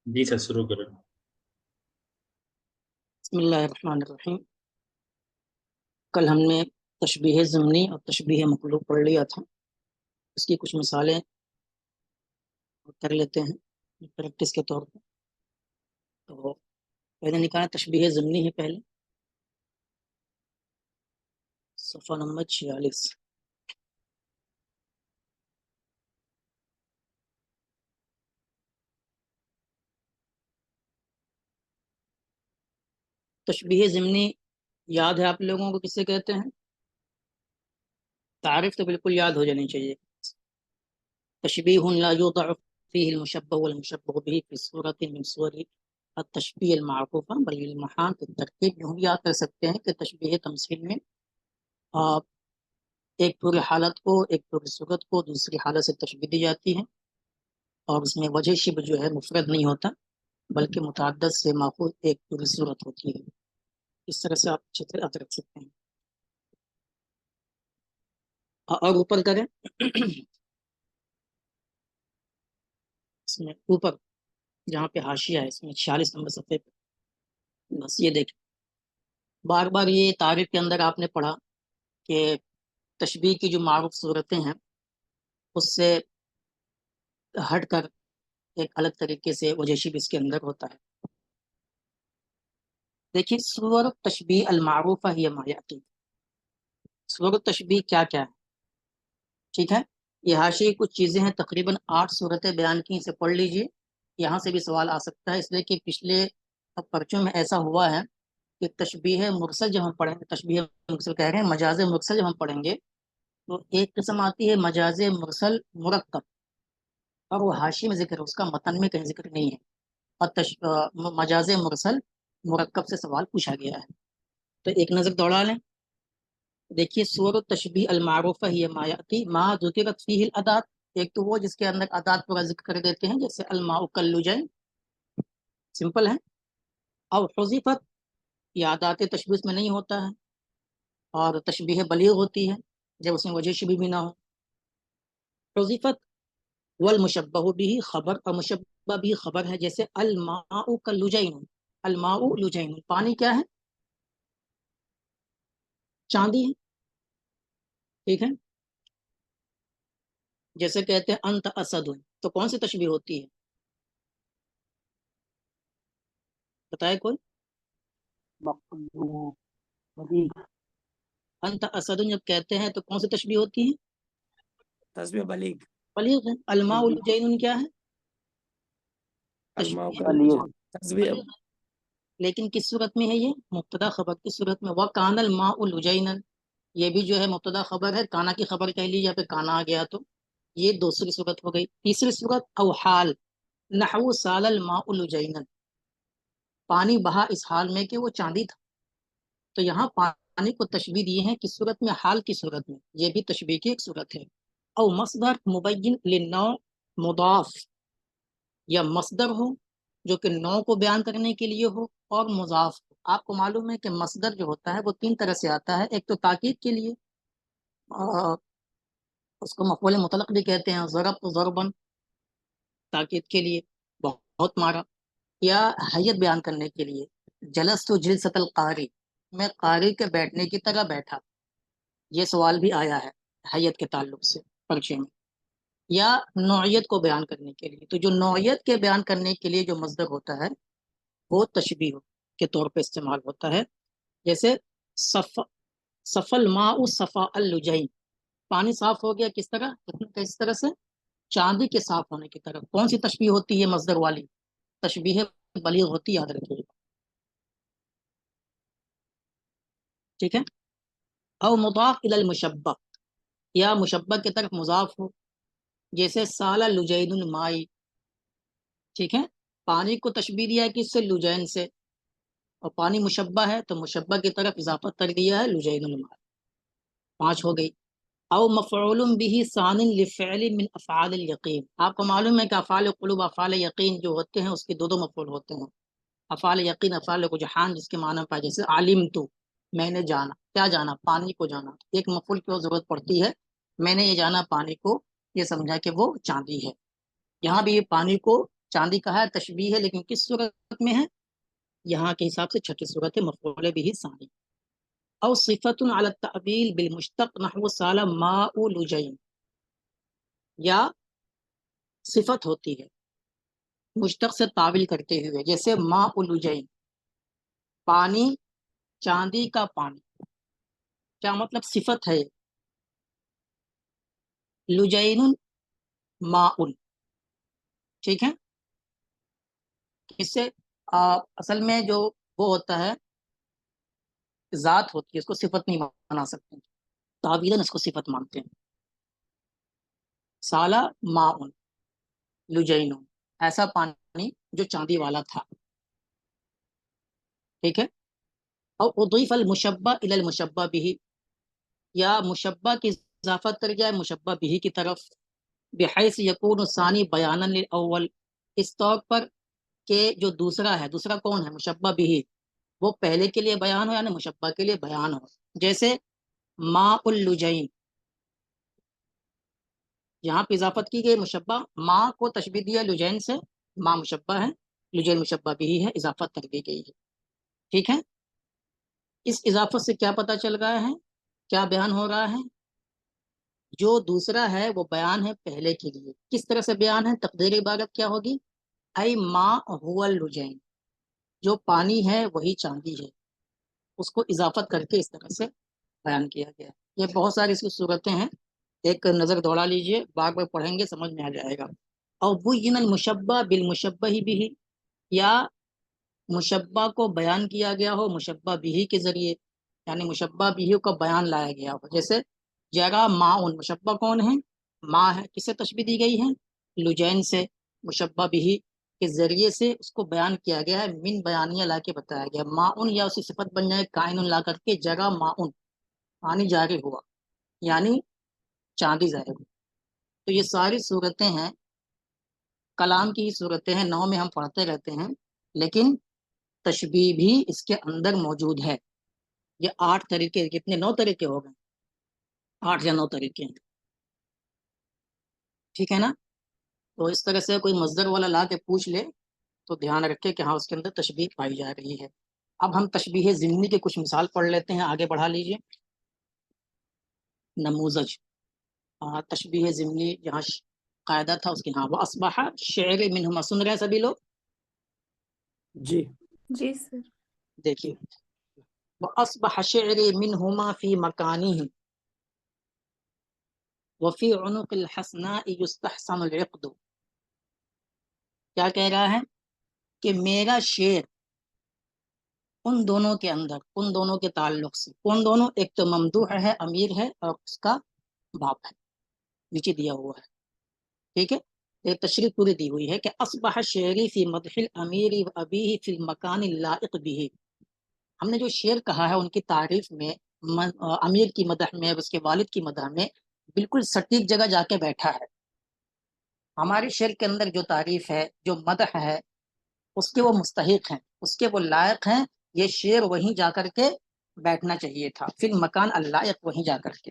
جی سر شروع کریں۔ بسم اللہ الرحمن الرحیم۔ کل ہم نے تشبیہ ضمنی اور تشبیہ مخلوق پڑھ لیا تھا، اس کی کچھ مثالیں کر لیتے ہیں پریکٹس کے طور پر۔ تو پہلے نکالا تشبیہ ضمنی ہے، پہلے صفحہ نمبر 46۔ تشبیہ ضمنی یاد ہے آپ لوگوں کو کسے کہتے ہیں؟ تعریف تو بالکل یاد ہو جانی چاہیے۔ تشبیہ لا یوضع فیہ المشبہ والمشبہ بہ فی صورت من صور التشبیہ المعروفہ بل المحال الترکیب۔ یوں بھی یاد کر سکتے ہیں کہ تشبیہ تمثیل میں آپ ایک پوری حالت کو، ایک پوری صورت کو دوسری حالت سے تشبیہ دی جاتی ہے، اور اس میں وجہ شبہ جو ہے مفرد نہیں ہوتا بلکہ متعدد سے ماخوذ ایک پوری صورت ہوتی ہے۔ اس طرح سے آپ اچھے سے یاد رکھ سکتے ہیں۔ اور اوپر کریں اس میں اوپر جہاں پہ حاشیہ ہے، اس میں 46 نمبر صفحے پہ بس یہ دیکھیں، بار بار یہ تعریف کے اندر آپ نے پڑھا کہ تشبیہ کی جو معروف صورتیں ہیں اس سے ہٹ کر ایک الگ طریقے سے وجہ شبہ اس کے اندر ہوتا ہے۔ دیکھیے صور تشبیہ المعروفہ ہی ما یاتی، صور تشبیہ کیا کیا ہے، ٹھیک ہے؟ یہ حاشیے کچھ چیزیں ہیں، تقریباً 8 صورتیں بیان کی، اسے پڑھ لیجئے، یہاں سے بھی سوال آ سکتا ہے، اس لیے کہ پچھلے پرچوں میں ایسا ہوا ہے کہ تشبیہ مرسل جب ہم پڑھیں گے، تشبیہ مرسل کہہ رہے ہیں، مجاز مرسل جب ہم پڑھیں گے تو ایک قسم آتی ہے مجاز مرسل مرکب، اور وہ حاشی میں ذکر ہے، اس کا متن میں کہیں ذکر نہیں ہے، اور مجاز مرسل مرکب سے سوال پوچھا گیا ہے۔ تو ایک نظر دوڑا لیں، دیکھیے صور التشبیہ المعروفہ ہی ما یاتی ما ذکرت فیہ الادات، ایک تو وہ جس کے اندر ادات پورا ذکر کر دیتے ہیں، جیسے الماء کاللجین، سمپل ہے، او حذفت، یہ ادات تشبیہ میں نہیں ہوتا ہے، اور تشبیہ بلیغ ہوتی ہے جب اس میں وجہ شبہ بھی نہ ہو، حذفت، والمشبہ بھی خبر، اور مشبہ بھی خبر ہے، جیسے الماء کاللجین، الماء لجین، پانی کیا ہے؟ چاندی ہے، ٹھیک ہے؟ جیسے کہتے ہیں انت اسد، تو کون سی تشبیہ ہوتی ہے بتائے کوئی؟ انت اسد جب کہتے ہیں تو کون سی تشبیہ ہوتی ہے؟ تشبیہ بلیغ، بلیغ ہے۔ الماء لجین کیا ہے؟ الماء تشبیہ کاللجین، تشبیہ بلیغ ہے، لیکن کس صورت میں ہے؟ یہ مبتدا خبر کی صورت میں، وَكَانَ الْمَاءُ لُجَيْنًا، یہ بھی جو ہے مبتدا خبر ہے، کانا کی خبر کہہ لیجیے، یا پھر کانا آ گیا تو یہ دوسری صورت ہو گئی۔ تیسری صورت او حال، نحو سال الماء لجینا، پانی بہا اس حال میں کہ وہ چاندی تھا، تو یہاں پانی کو تشبیہ دی ہے کس صورت میں؟ حال کی صورت میں، یہ بھی تشبیہ کی ایک صورت ہے۔ او مصدر مبین للنوع مضاف، یا مصدر ہو جو کہ نوع کو بیان کرنے کے لیے ہو اور مضاف ہو۔ آپ کو معلوم ہے کہ مصدر جو ہوتا ہے وہ 3 طرح سے آتا ہے، ایک تو تاکید کے لیے، اس کو مفعول مطلق بھی کہتے ہیں، ضرب ضربن، تاکید کے لیے، بہت مارا، یا حیت بیان کرنے کے لیے، جلست جلست القاری، میں قاری کے بیٹھنے کی طرح بیٹھا، یہ سوال بھی آیا ہے حیت کے تعلق سے پرچے میں، یا نوعیت کو بیان کرنے کے لیے۔ تو جو نوعیت کے بیان کرنے کے لیے جو مصدر ہوتا ہے وہ تشبیہ کے طور پہ استعمال ہوتا ہے، جیسے صف الماء صفا اللجین، پانی صاف ہو گیا، کس طرح؟ کس طرح سے؟ چاندی کے صاف ہونے کی طرف۔ کون سی تشبیہ ہوتی ہے مصدر والی؟ تشبیہ بلیغ ہوتی، یاد رکھیے، ٹھیک ہے؟ او مضاف الی المشبہ، یا مشبہ کی طرف مضاف ہو، جیسے سال لجین المائی، ٹھیک ہے؟ پانی کو تشبیہ دیا ہے کس سے؟ لجین سے، اور پانی مشبہ ہے تو مشبہ کی طرف اضافت کر دیا ہے لجین المائی، 5 ہو گئی۔ او مفعول به ثان لفعل من افعال الیقین، آپ کو معلوم ہے کہ افعال قلوب افعال یقین جو ہوتے ہیں اس کے دو مفعول ہوتے ہیں، افعال یقین افعال رجحان، جس کے معنی پائے، جیسے علمت، میں نے جانا، کیا جانا؟ پانی کو جانا، ایک مفعول کی ضرورت پڑتی ہے، میں نے یہ جانا پانی کو، یہ سمجھا کہ وہ چاندی ہے، یہاں بھی یہ پانی کو چاندی کا ہے تشبیہ ہے، لیکن کس صورت میں ہے؟ یہاں کے حساب سے چھٹی صورت ہے، مفعول به ثانی. او صفت علی التعبیل بالمشتق نحو سال ماء لجین، یا صفت ہوتی ہے مشتق سے تعبیل کرتے ہوئے، جیسے ماء لجین، پانی، چاندی کا پانی. کیا مطلب؟ صفت ہے لجین ماء. ٹھیک ہے، اس سے اصل میں جو وہ ہوتا ہے ذات ہوتی ہے، اس کو صفت نہیں بنا سکتے، تعبیراً اس کو صفت مانتے ہیں. سالا ماؤن لجین، ایسا پانی جو چاندی والا تھا. ٹھیک ہے. اور اضیف المشبہ الی المشبہ به، یا مشبہ کی اضافت کر جائے مشبہ به کی طرف، بحیث یکون ثانی بیانا للاول، اس طور پر کہ جو دوسرا ہے، دوسرا کون ہے؟ مشبہ به، وہ پہلے کے لیے بیان ہو، یعنی مشبہ کے لیے بیان ہو. جیسے ماء اللجین، یہاں پہ اضافت کی گئی مشبہ، ماء کو تشبیہ دیا لجین سے، ماء مشبہ ہے، لجین مشبہ بھی ہے، اضافت کر دی گئی ہے. ٹھیک ہے. اس اضافت سے کیا پتہ چل رہا ہے، کیا بیان ہو رہا ہے؟ جو دوسرا ہے وہ بیان ہے پہلے کے لیے. کس طرح سے بیان ہے؟ تقدیر عبارت کیا ہوگی؟ ای ماء هو اللجین، جو پانی ہے وہی چاندی ہے، اس کو اضافت کر کے اس طرح سے بیان کیا گیا. یہ بہت ساری اس کی صورتیں ہیں، ایک نظر دوڑا لیجئے، بار بار پڑھیں گے سمجھ میں آ جائے گا. اور بین المشبہ بالمشبہ بھی، یا مشبہ کو بیان کیا گیا ہو مشبہ بھی کے ذریعے، یعنی مشبہ بھی کا بیان لایا گیا ہو. جیسے جرا ماؤن، مشبہ کون ہے؟ ماء ہے. کس سے تشبیہ دی گئی ہے؟ لجین سے. مشبہ بھی کے ذریعے سے اس کو بیان کیا گیا ہے، من بیانیہ لا کے بتایا گیا. ماؤن یا اسی صفت بن جائے کائن لا کر کے، جرا ماؤن، پانی جاری ہوا، یعنی چاندی ظاہر ہوئی. تو یہ ساری صورتیں ہیں، کلام کی ہی صورتیں ہیں، نحو میں ہم پڑھتے رہتے ہیں، لیکن تشبیہ بھی اس کے اندر موجود ہے. یہ 8 طریقے، کتنے؟ 9 طریقے ہو گئے، 8 یا 9 طریقے ہیں. ٹھیک ہے نا. تو اس طرح سے کوئی مصدر والا لا کے پوچھ لے تو دھیان رکھے کہ ہاں اس کے اندر تشبیہ پائی جا رہی ہے. اب ہم تشبیہ ضمنی کی کچھ مثال پڑھ لیتے ہیں، آگے بڑھا لیجئے. نموذج، تشبیہ ضمنی جہاں قاعدہ تھا اس کی، ہاں وہ اصبح شعر منہما، سن رہے ہیں سبھی لوگ؟ جی جی سر. دیکھیے، وہ اصبح شعر منہما فی مکانہ وفی عنق الحسناء یستحسن العقد. کیا کہہ رہا ہے؟ کہ میرا شعر ان دونوں کے اندر، ان دونوں کے تعلق سے. کون دونوں؟ ایک تو ممدوح ہے، امیر ہے، اور اس کا باپ ہے، نیچے دیا ہوا ہے. ٹھیک ہے. ایک تشریح پوری دی ہوئی ہے کہ اصبح شعری فی مدح الامیر و ابیہ فی المکان اللائق به. ہم نے جو شعر کہا ہے ان کی تعریف میں، امیر کی مدح میں، اس کے والد کی مدح میں، بالکل سٹیک جگہ جا کے بیٹھا ہے. ہمارے شعر کے اندر جو تعریف ہے، جو مدح ہے، اس کے وہ مستحق ہیں، اس کے وہ لائق ہیں. یہ شعر وہیں جا کر کے بیٹھنا چاہیے تھا، فی المکان اللائق، وہیں جا کر کے.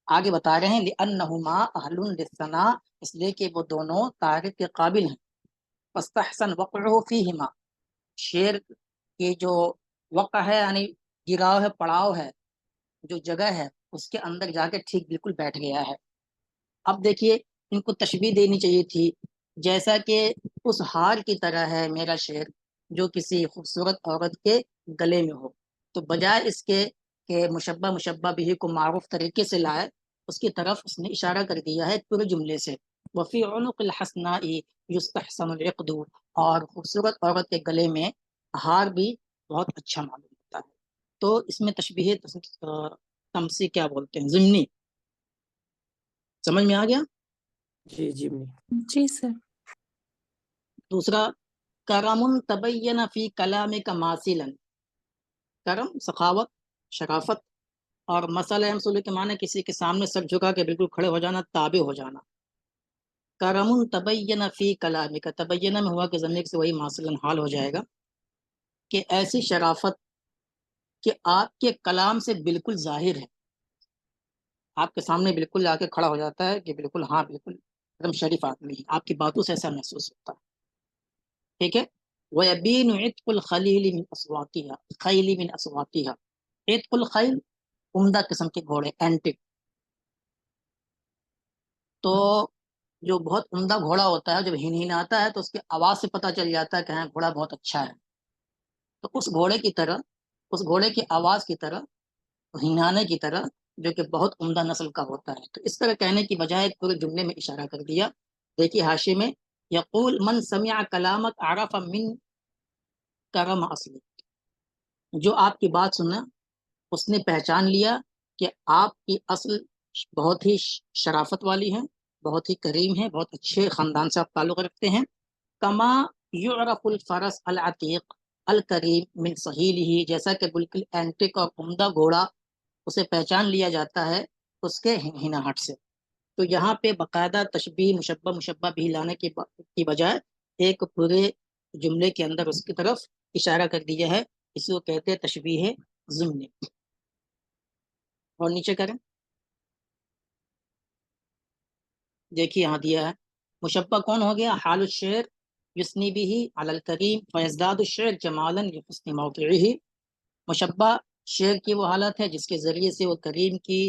آگے بتا رہے ہیں لأنہما اہل للثناء، اس لیے کہ وہ دونوں تعریف کے قابل ہیں. فاستحسن وقعہ فیہما، شعر کی جو وقع ہے یعنی گراؤ ہے، پڑاؤ ہے، جو جگہ ہے، اس کے اندر جا کے ٹھیک بالکل بیٹھ گیا ہے. اب دیکھیے، ان کو تشبیہ دینی چاہیے تھی، جیسا کہ اس ہار کی طرح ہے میرا شعر جو کسی خوبصورت عورت کے گلے میں ہو. تو بجائے اس کے کہ مشبہ بھی کو معروف طریقے سے لائے، اس کی طرف اس نے اشارہ کر دیا ہے پورے جملے سے. وفی عنق الحسناء یستحسن العقد، اور خوبصورت عورت کے گلے میں ہار بھی بہت اچھا معلوم ہوتا ہے. تو اس میں تشبیہ تمثیل کیا بولتے ہیں، ضمنی. سمجھ میں آ گیا؟ جی جی جی سر. دوسرا، کرم تبین فی کلام کا ماسلا. کرم سخاوت، شرافت، اور مسئلہ مسئلے کے معنی کسی کے سامنے سر جھکا کے بالکل کھڑے ہو جانا، تابع ہو جانا. کرم تبین فی کلام کا، تبین میں ہوا کہ ضمیر سے وہی ماسلا حال ہو جائے گا، کہ ایسی شرافت کہ آپ کے کلام سے بالکل ظاہر ہے، آپ کے سامنے بالکل آ کے کھڑا ہو جاتا ہے کہ بالکل ہاں بالکل ایک دم شریف آدمی ہے، آپ کی باتوں سے ایسا محسوس ہوتا ہے. ٹھیک ہے. وَيَبِينُ عِتْقُ الْخَلِيلِ مِنْ أَصْوَاتِهَا خَيْلِ مِنْ أَصْوَاتِهَا. عِتْقُ الْخَيْل عمدہ قسم کے گھوڑے، اینٹک. تو جو بہت عمدہ گھوڑا ہوتا ہے جب ہنہناتا ہے تو اس کی آواز سے پتہ چل جاتا ہے کہ ہاں گھوڑا بہت اچھا ہے. تو اس گھوڑے کی طرح، اس گھوڑے کی آواز کی طرح، ہنہانے کی طرح، جو کہ بہت عمدہ نسل کا ہوتا ہے. تو اس طرح کہنے کی بجائے ایک پورے جملے میں اشارہ کر دیا. دیکھیے حاشیے میں، یقول من سمع کلامک عرف من کرم اصلی. جو آپ کی بات سنا اس نے پہچان لیا کہ آپ کی اصل بہت ہی شرافت والی ہے، بہت ہی کریم ہے، بہت اچھے خاندان سے آپ تعلق رکھتے ہیں. کما یعرف الفرس العتیق الکریم من سہیلہ، جیسا کہ بالکل اینٹک اور عمدہ گھوڑا اسے پہچان لیا جاتا ہے اس کے ہناہٹ سے. تو یہاں پہ باقاعدہ تشبیہ مشبہ بھی لانے کی بجائے ایک پورے جملے کے اندر اس کی طرف اشارہ کر دیا ہے. اس کو کہتے ہیں تشبیہ ضمنی. اور نیچے کریں، دیکھیے یہاں دیا ہے مشبہ کون ہو گیا؟ حال الشعر یثنی به علی الکریم فیزداد الشعر جمالا لحسن موقعہ. مشبہ شعر کی وہ حالت ہے جس کے ذریعے سے وہ کریم کی،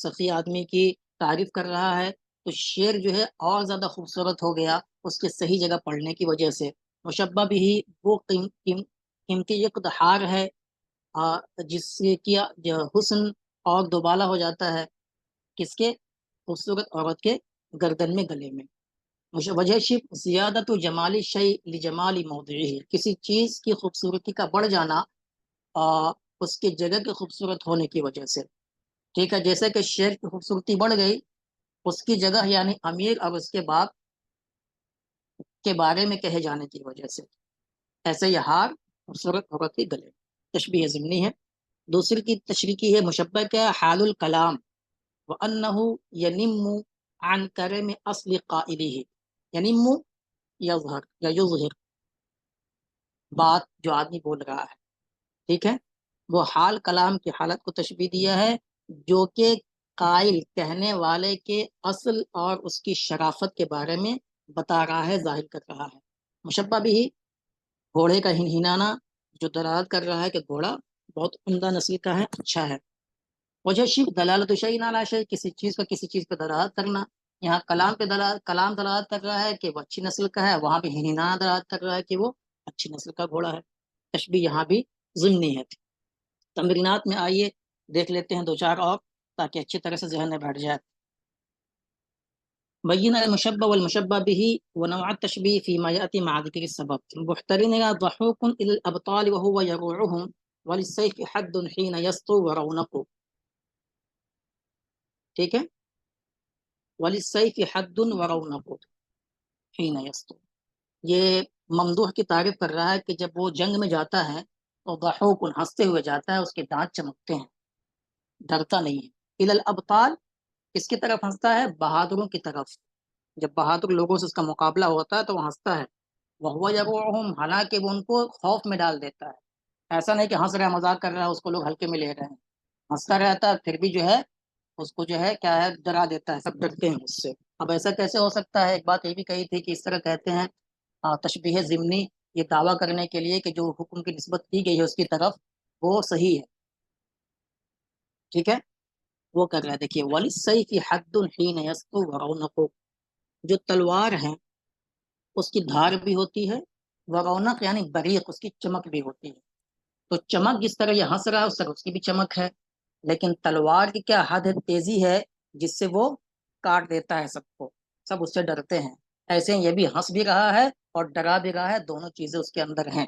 سخی آدمی کی تعریف کر رہا ہے، تو شعر جو ہے اور زیادہ خوبصورت ہو گیا اس کے صحیح جگہ پڑھنے کی وجہ سے. مشبہ بھی وہ قیمتی اقتحار ہے جس سے کیا حسن اور دوبالا ہو جاتا ہے کس کے؟ خوبصورت عورت کے گردن میں، گلے میں. وجہ شب زیادت جمال شیء لجمال موضعہ، کسی چیز کی خوبصورتی کا بڑھ جانا اس کی جگہ کے خوبصورت ہونے کی وجہ سے. ٹھیک ہے، جیسے کہ شعر کی خوبصورتی بڑھ گئی اس کی جگہ یعنی امیر اور اس کے باپ کے بارے میں کہے جانے کی وجہ سے. ایسے یہ ہار خوبصورت عورت کے گلے. تشبیہ ضمنی ہے. دوسری کی تشریح کی ہے مشبہ کیا؟ حال الکلام وَأَنَّهُ يَنِمُّ عَنْ كَرَمِ أَصْلِ قَائِلِهِ. يَنِمُّ يظہر یا یظہر، بات جو آدمی بول رہا ہے، ٹھیک ہے، وہ حال کلام کی حالت کو تشبیہ دیا ہے جو کہ قائل کہنے والے کے اصل اور اس کی شرافت کے بارے میں بتا رہا ہے، ظاہر کر رہا ہے. مشبہ بھی گھوڑے کا ہنہنانا جو دلالت کر رہا ہے کہ گھوڑا بہت عمدہ نسل کا ہے، اچھا ہے. وجہ شب دلالت شیء علی شیء، کسی چیز کا کسی چیز پہ دلالت کرنا. یہاں کلام پہ کلام دلالت کر رہا ہے کہ وہ اچھی نسل کا ہے، وہاں بھی ہنہنانا دلالت کر رہا ہے کہ وہ اچھی نسل کا گھوڑا ہے. تشبیہ یہاں بھی ضمنی ہے. تمرینات میں آئیے دیکھ لیتے ہیں دو چار اور تاکہ اچھی طرح سے ذہن میں بیٹھ جائے. بین المشبہ والمشبہ به ونوع التشبیہ فيما يأتي مع ذکر السبب. محترنها ضحوک إلى الأبطال وهو يروعهم وللسيف حد حين يسطو ورونق. ٹھیک ہے، وللسيف حد ورونق حين يسطو. یہ ممدوح کی تعریف کر رہا ہے کہ جب وہ جنگ میں جاتا ہے تو ضحوک ہنستے ہوئے جاتا ہے، اس کے دانت چمکتے ہیں، ڈرتا نہیں ہے. الی الابطال، کس کی طرف ہنستا ہے؟ بہادروں کی طرف. جب بہادر لوگوں سے اس کا مقابلہ ہوتا ہے تو وہ ہنستا ہے. وہو یروعہم، حالانکہ وہ ان کو خوف میں ڈال دیتا ہے. ایسا نہیں کہ ہنس رہا ہے مذاق کر رہا ہے اس کو لوگ ہلکے میں لے رہے ہیں، ہنستا رہتا ہے پھر بھی جو ہے اس کو جو ہے کیا ہے، ڈرا دیتا ہے. سب ڈرتے ہیں اس سے. اب ایسا کیسے ہو سکتا ہے؟ ایک بات یہ بھی کہی تھی کہ اس طرح کہتے ہیں تشبیہ ضمنی یہ دعویٰ کرنے کے لیے کہ جو حکم کی نسبت کی گئی ہے اس کی طرف وہ صحیح ہے. ٹھیک ہے، وہ کر رہا ہے. دیکھیے وَلِلسَّيْفِ حَدٌّ حِينَ يَسْطُو وَرَوْنَقُ، جو تلوار ہے اس کی دھار بھی ہوتی ہے، ورونق یعنی بریق، اس کی چمک بھی ہوتی ہے. تو چمک جس طرح یہ ہنس رہا ہے اس طرح اس کی بھی چمک ہے، لیکن تلوار کی کیا حد ہے؟ تیزی ہے جس سے وہ کاٹ دیتا ہے سب کو، سب اس سے ڈرتے ہیں. ایسے یہ بھی ہنس بھی رہا ہے اور ڈرا بھی رہا ہے، دونوں چیزیں اس کے اندر ہیں.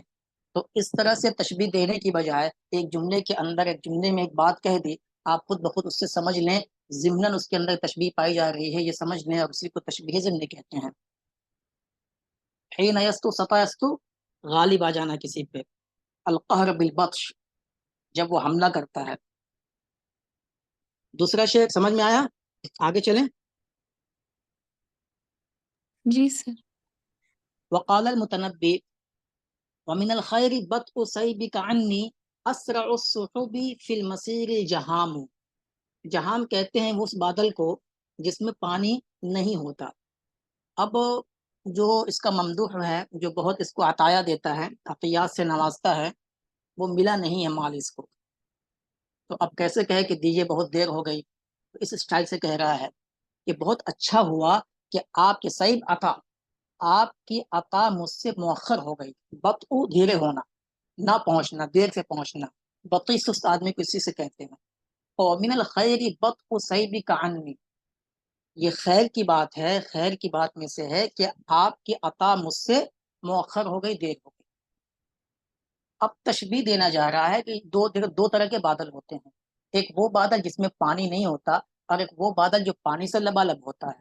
تو اس طرح سے تشبیہ دینے کی بجائے ایک جملے کے اندر ایک جملے میں ایک بات کہہ دی، آپ خود بخود اس سے سمجھ لیں ضمناً اس کے اندر تشبیہ پائی جا رہی ہے، یہ سمجھ لیں، اور اسی کو تشبیہ ضمنی کہتے ہیں. حین یستو سطا یستو، غالب آ جانا کسی پہ. القہر بالبطش، جب وہ حملہ کرتا ہے. دوسرا شعر سمجھ میں آیا؟ آگے چلیں. جی سر. وقال المتنبی ومن الخیر بدء سیبک عنی اسرع السحب فی المسیر جہام. جہام کہتے ہیں اس بادل کو جس میں پانی نہیں ہوتا. اب جو اس کا ممدوح ہے، جو بہت اس کو عطایا دیتا ہے، عطیات سے نوازتا ہے، وہ ملا نہیں ہے مال اس کو، تو اب کیسے کہے کہ دیجیے بہت دیر ہو گئی؟ تو اس اسٹائل سے کہہ رہا ہے کہ بہت اچھا ہوا کہ آپ کے صحیح عطا، آپ کی عطا مجھ سے مؤخر ہو گئی. بطء دھیرے ہونا، نہ پہنچنا، دیر سے پہنچنا. بطی سست آدمی کو اسی سے کہتے ہیں. اور من الخیر بطء صیب کعنی، یہ خیر کی بات ہے، خیر کی بات میں سے ہے کہ آپ کی عطا مجھ سے مؤخر ہو گئی، دیر ہو گئی. اب تشبیہ دینا جا رہا ہے کہ دو طرح کے بادل ہوتے ہیں. ایک وہ بادل جس میں پانی نہیں ہوتا، اور ایک وہ بادل جو پانی سے لبالب ہوتا ہے.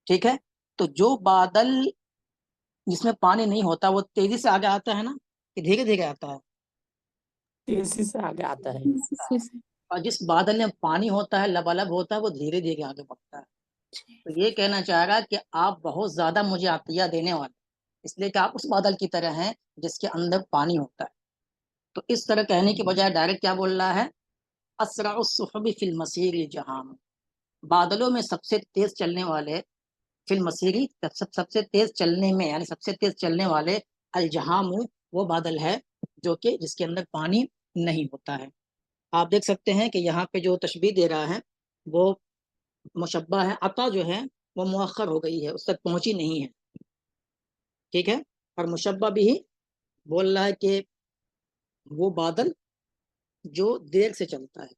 ٹھیک ہے؟ تو جو بادل جس میں پانی نہیں ہوتا وہ تیزی سے آگے آتا ہے نا، کہ دھیرے دھیرے آتا ہے؟ تیزی سے آگے آتا ہے. جی اور جس بادل میں پانی ہوتا ہے، لبالب ہوتا ہے، وہ دھیرے دھیرے آگے بڑھتا ہے. تو یہ کہنا چاہ رہا کہ آپ بہت زیادہ مجھے عطیہ دینے والے، اس لیے کہ آپ اس بادل کی طرح ہیں جس کے اندر پانی ہوتا ہے. تو اس طرح کہنے کے بجائے ڈائریکٹ کیا بول رہا ہے؟ اسرع السحب فی المسیر جہام، بادلوں میں سب سے تیز چلنے والے، فی المسیری سب سے تیز چلنے میں، یعنی سب سے تیز چلنے والے، الجہام وہ بادل ہے جو کہ جس کے اندر پانی نہیں ہوتا ہے. آپ دیکھ سکتے ہیں کہ یہاں پہ جو تشبیہ دے رہا ہے وہ مشبہ ہے، عطا جو ہے وہ مؤخر ہو گئی ہے، اس تک پہنچی نہیں ہے. ٹھیک ہے؟ اور مشبہ بھی بول رہا ہے کہ وہ بادل جو دیر سے چلتا ہے.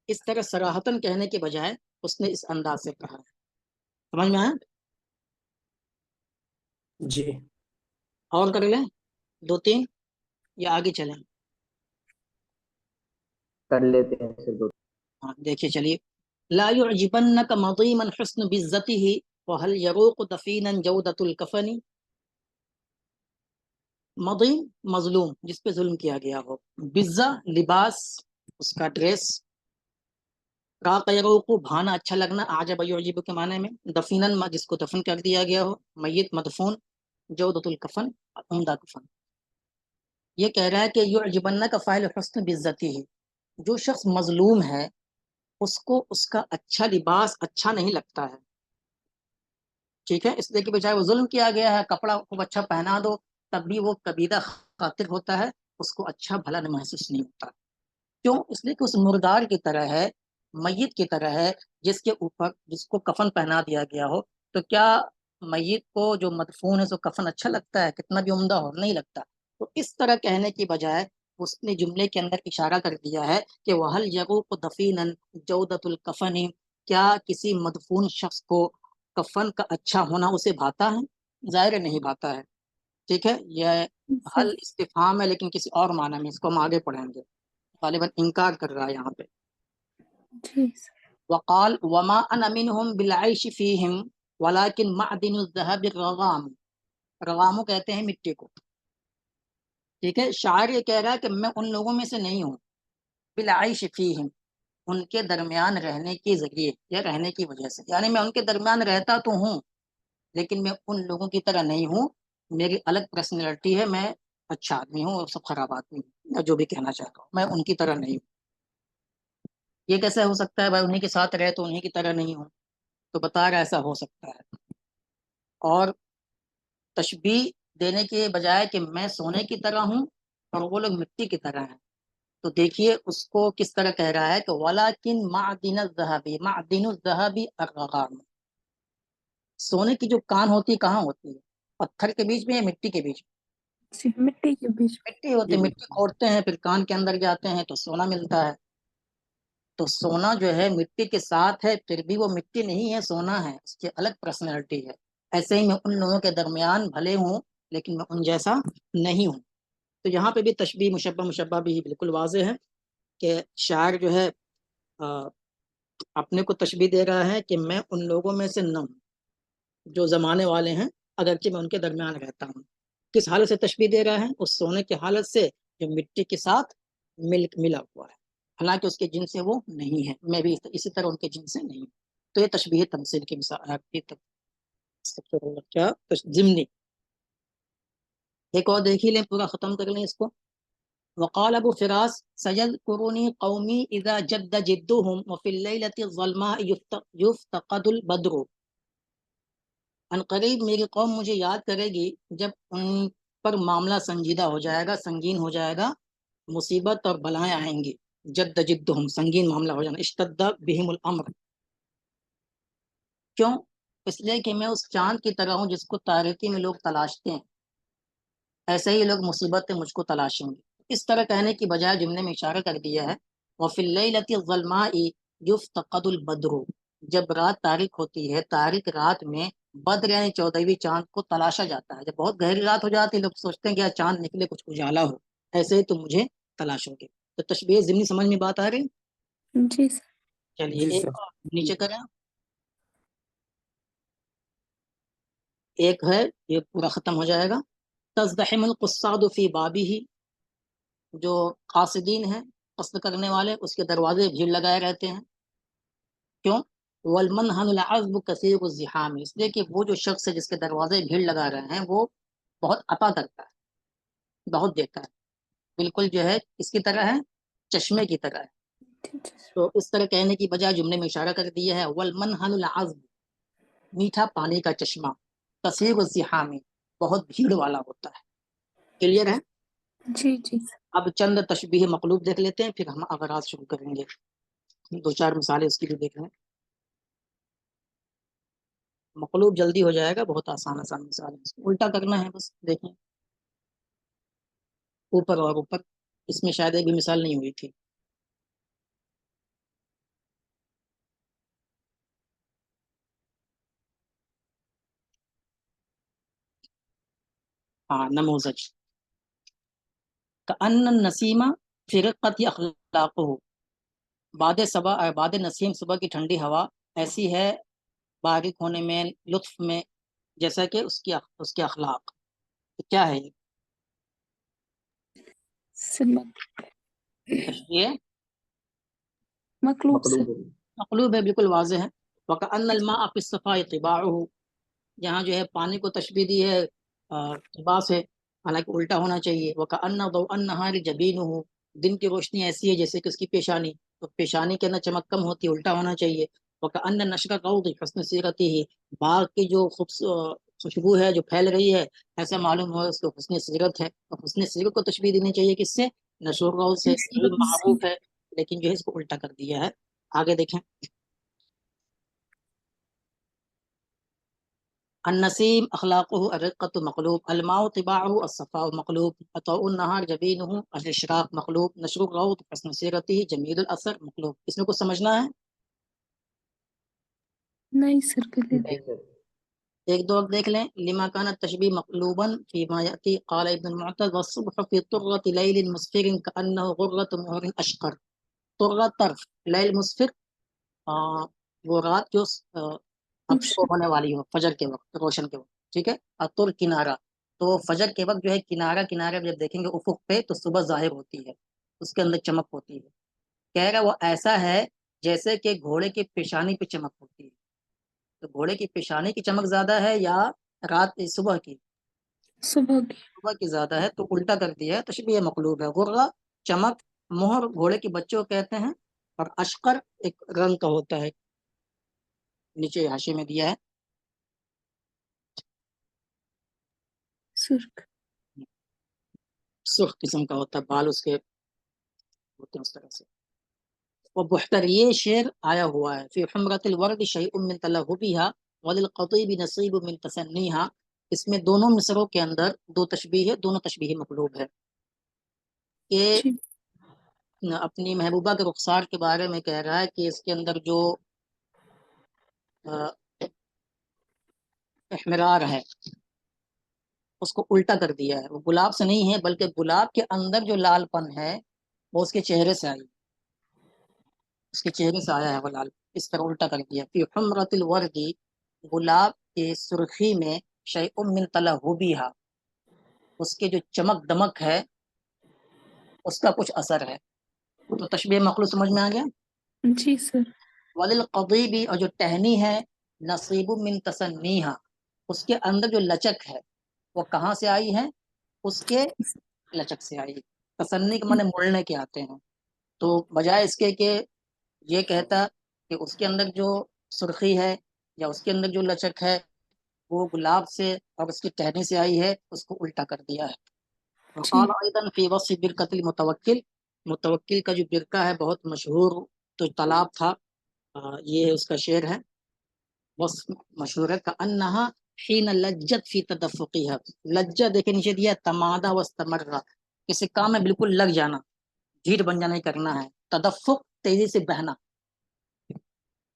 اس طرح صراحتاً کہنے کے بجائے اس نے اس انداز سے کہا ہے. سمجھ میں آیا؟ جی اور کر لیں دو تین یا آگے چلیں؟ کر لیتے ہیں پھر دو. ہاں دیکھیے چلیے. لا يعجبنك مضيما حسن بزته وهل يروق دفينا جودة الكفن. مضیم مظلوم، جس پہ ظلم کیا گیا ہو. بزا لباس، اس کا ڈریس. راق یروق بھانا، اچھا لگنا، عجب یعجب کے معنی میں. دفینن جس کو دفن کر دیا گیا ہو، میت مدفون. جودۃ الکفن، عمدہ کفن. یہ کہہ رہا ہے کہ یعجبن کا فاعل حسن بزتی ہے، جو شخص مظلوم ہے اس کو اس کا اچھا لباس اچھا نہیں لگتا ہے. ٹھیک ہے؟ اس لیے کہ بجائے وہ ظلم کیا گیا ہے، کپڑا خوب اچھا پہنا دو، تب بھی وہ کبیدہ خاطر ہوتا ہے، اس کو اچھا بھلا محسوس نہیں ہوتا. کیوں؟ اس لیے کہ اس مردار کی طرح ہے، میت کی طرح ہے، جس کے اوپر جس کو کفن پہنا دیا گیا ہو. تو کیا میت کو جو مدفون ہے سو کفن اچھا لگتا ہے؟ کتنا بھی عمدہ ہو، نہیں لگتا. تو اس طرح کہنے کی بجائے اس نے جملے کے اندر اشارہ کر دیا ہے کہ وَهَلْ يَرُوقُ دَفِينًا جَوْدَةُ الْكَفَنِ، کیا کسی مدفون شخص کو کفن کا اچھا ہونا اسے بھاتا ہے؟ ظاہر نہیں بھاتا ہے. ٹھیک ہے؟ یہ حل استفہام ہے لیکن کسی اور معنی میں، اس کو ہم آگے پڑھیں گے. غالباً انکار کر رہا ہے یہاں پہ. وقال وما انا منهم بالعيش فيهم ولكن معدن الذهب الرغام. رغامو کہتے ہیں مٹی کو. ٹھیک ہے؟ شاعر یہ کہہ رہا ہے کہ میں ان لوگوں میں سے نہیں ہوں، بالعيش فيهم، ان کے درمیان رہنے کے ذریعے یا رہنے کی وجہ سے. یعنی میں ان کے درمیان رہتا تو ہوں لیکن میں ان لوگوں کی طرح نہیں ہوں، میری الگ پرسنالٹی ہے، میں اچھا آدمی ہوں اور سب خراب آدمی ہوں، یا جو بھی کہنا چاہتا ہوں، میں ان کی طرح نہیں ہوں. یہ کیسے ہو سکتا ہے بھائی؟ انہیں کے ساتھ رہے تو انہیں کی طرح نہیں ہوں. تو بتا رہا ایسا ہو سکتا ہے. اور تشبیہ دینے کے بجائے کہ میں سونے کی طرح ہوں اور وہ لوگ مٹی کی طرح ہیں، تو دیکھیے اس کو کس طرح کہہ رہا ہے کہ وَلَكِنْ مَعْدِنَ الذَّهَبِ، مَعْدِنُ الذَّهَبِ الرَّغَامُ. سونے کی جو کان ہوتی ہے کہاں ہوتی ہے؟ پتھر کے بیچ میں یا مٹی کے بیچ میں؟ مٹی کے بیچ میں. مٹی ہوتی ہے، مٹی کھودتے ہیں پھر کان کے اندر جاتے ہیں تو سونا ملتا ہے. تو سونا جو ہے مٹی کے ساتھ ہے، پھر بھی وہ مٹی نہیں ہے، سونا ہے، اس کی الگ پرسنالٹی ہے. ایسے ہی میں ان لوگوں کے درمیان بھلے ہوں لیکن میں ان جیسا نہیں ہوں. تو یہاں پہ بھی تشبیہ مشبہ بھی بالکل واضح ہے کہ شاعر جو ہے اپنے کو تشبیہ دے رہا ہے کہ میں ان لوگوں میں سے نہ ہوں جو زمانے والے ہیں، اگرچہ میں ان کے درمیان رہتا ہوں. کس حالت سے تشبیہ دے رہا ہے؟ اس سونے کی حالت سے جو مٹی کے ساتھ ملا ہوا ہے، حالانکہ اس کے جن سے وہ نہیں ہے، میں بھی اسی طرح ان کے جن سے نہیں ہوں. تو یہ تشبیہ تمثیل کی مثال کیا ضمنی. ایک اور دیکھ ہی لیں، پورا ختم کر لیں اس کو. وقال ابو فراس سيذكرني قومي اذا جد جدهم وفي الليله الظلماء يفتقد البدر. ان قریب میری قوم مجھے یاد کرے گی جب ان پر معاملہ سنجیدہ ہو جائے گا، سنگین ہو جائے گا، مصیبت اور بلائیں آئیں گی، جد جدہم سنگین معاملہ ہو جانا، اشتد بہم الامر. کیوں؟ اس لیے کہ میں اس چاند کی طرح ہوں جس کو تاریکی میں لوگ تلاشتے ہیں، ایسے ہی لوگ مصیبت میں مجھ کو تلاشیں گے. اس طرح کہنے کی بجائے جملے میں اشارہ کر دیا ہے وفی اللیلۃ الظلماء یفتقد البدر، جب رات تاریک ہوتی ہے، تاریک رات میں بدر یعنی 14ویں چاند کو تلاشا جاتا ہے. جب بہت گہری رات ہو جاتی ہے لوگ سوچتے ہیں کہ چاند نکلے کچھ اجالا ہو، ایسے ہی تم مجھے تلاشو گے. تو تشبیہ ضمنی سمجھ میں بات آ رہی؟ جی سر. چلیے جی ایک سر. اور نیچے کریں. ایک ہے یہ پورا ختم ہو جائے گا. تزدحم القصاد فی بابہ، جو قاصدین ہیں قصد کرنے والے اس کے دروازے بھیڑ لگائے رہتے ہیں. کیوں؟ والمنہن العذب کثیر الزحام، اس لیے کہ وہ جو شخص ہے جس کے دروازے بھیڑ لگا رہے ہیں وہ بہت عطا کرتا ہے، بہت دیتا ہے، بالکل جو ہے اس کی طرح ہے، چشمے کی طرح ہے. تو اس طرح کہنے کی بجائے جملے میں اشارہ کر دیا ہے والمنہن العذب، میٹھا پانی کا چشمہ، کثیر الزحام، بہت بھیڑ والا ہوتا ہے. کلیئر ہے؟ جی جی سر. اب چند تشبیہ مقلوب دیکھ لیتے ہیں، پھر ہم اغراض شروع کریں گے. دو چار مثالیں اس کی بھی دیکھ لیں. مقلوب جلدی ہو جائے گا، بہت آسان آسان مثال ہے، الٹا کرنا ہے بس. دیکھیں اوپر اور اوپر، اس میں شاید ایک بھی مثال نہیں ہوئی تھی. ہاں نموزج. کأن النسیم فی رقۃ اخلاقہ، باد نسیم صبح کی ٹھنڈی ہوا ایسی ہے باریک ہونے میں، لطف میں، جیسا کہ اس کے اخلاق. تو کیا ہے یہ سر تشبیہ؟ مقلوب سر. مقلوب ہے. مقلوب ہے، بالکل واضح ہے. وکأن الماء فی الصفاء طباعہ، یہاں جو ہے پانی کو تشبیہ دی ہے طباع سے، حالانکہ الٹا ہونا چاہیے. وکأن ضوء النہار جبینہ، دن کی روشنی ایسی ہے جیسے کہ اس کی پیشانی، تو پیشانی کے اندر چمک کم ہوتی ہے، الٹا ہونا چاہیے. وکأن نشر الروض حسن سیرتہ، باغ کی جو خوشبو ہے جو پھیل رہی ہے ایسا معلوم ہو اس کو حسن سیرت ہے. تو حسن سیرت کو تشبیہ دینی چاہیے کس سے؟ نشر الروض سے. یہ معروف ہے لیکن جو ہے اس کو الٹا کر دیا ہے. آگے دیکھیں. النسیم اخلاقه الرقة مقلوب، الماء طباعه الصفاء مقلوب، عطاء النهار جبينه الاشراق مقلوب، نشر الروض حسن سیرته جمیل الاثر مقلوب. اس میں کچھ سمجھنا ہے؟ نہیں سر کلیئر. نہیں سر. ایک دو اب دیکھ لیں. لما كان التشبيه مقلوبا فيما ياتي قال ابن المعتز والصبح في طرة ليل مسفر كأنه غرة مهر اشقر. طرة طرف، لیل مسفر وہ رات جو اب شروع ہونے والی ہو، فجر کے وقت، روشن کے وقت. ٹھیک ہے. اطر کنارہ، تو فجر کے وقت جو ہے کنارہ کنارے جب دیکھیں گے افق پہ تو صبح ظاہر ہوتی ہے، اس کے اندر چمک ہوتی ہے. کہہ رہا وہ ایسا ہے جیسے کہ گھوڑے کی پیشانی پہ چمک ہوتی ہے. تو گھوڑے کی پیشانی کی چمک زیادہ ہے یا رات صبح کی؟ صبح کی. صبح کی زیادہ ہے، تو الٹا کر دیا ہے. تشبیہ مقلوب ہے. غرہ چمک، مہر گھوڑے کے بچوں کو کہتے ہیں، اور اشقر ایک رنگ کا ہوتا ہے، نیچے حاشیے میں دیا ہے. سرخ. سرخ قسم کا ہوتا ہے، بال اس کے ہوتے ہیں اس طرح سے. وہ بہتر، یہ شعر آیا ہوا ہے فی حمرۃ الورد شیء من تلہبھا وللقطیب نصیب من تسنیھا. اس میں دونوں مصروں کے اندر دو تشبیہ ہے، دونوں تشبیہ مقلوب ہے. کہ جی. اپنی محبوبہ کے رخسار کے بارے میں کہہ رہا ہے کہ اس کے اندر جو احمرار ہے اس کو الٹا کر دیا ہے. وہ گلاب سے نہیں ہے بلکہ گلاب کے اندر جو لال پن ہے وہ اس کے چہرے سے آئی، اس کے چہرے سے آیا ہے وہ لال، اس طرح الٹا کر دیا. فی حمرۃ الورد، گلاب کے سرخی میں، شیء من تلہبھا، اس کے جو چمک دمک ہے اس کا کچھ اثر ہے. تو تشبیہ مخلوط سمجھ میں آ گیا. جی سر. وللقضیب، اور جو ٹہنی ہے، نصیب من تسنیھا، اس کے اندر جو لچک ہے وہ کہاں سے آئی ہے؟ اس کے لچک سے آئی. تسنی کے معنی مڑنے کے آتے ہیں. تو بجائے اس کے کہ یہ کہتا کہ اس کے اندر جو سرخی ہے یا اس کے اندر جو لچک ہے وہ گلاب سے اور اس کی ٹہنی سے آئی ہے، اس کو الٹا کر دیا ہے۔ جی وقال ایضا فی وصف برکۃ المتوکل، متوکل کا جو برکہ ہے بہت مشہور تو تالاب تھا، یہ اس کا شعر ہے، وصف مشہور ہے، کأنہا حین لجت فی تدفقیہا، لجہ دیکھے نیچے دیا تمادہ واستمرہ، کسی کام میں بالکل لگ جانا، ڈھیٹ بن جانا ہی کرنا ہے، تدفق تیزی سے بہنا،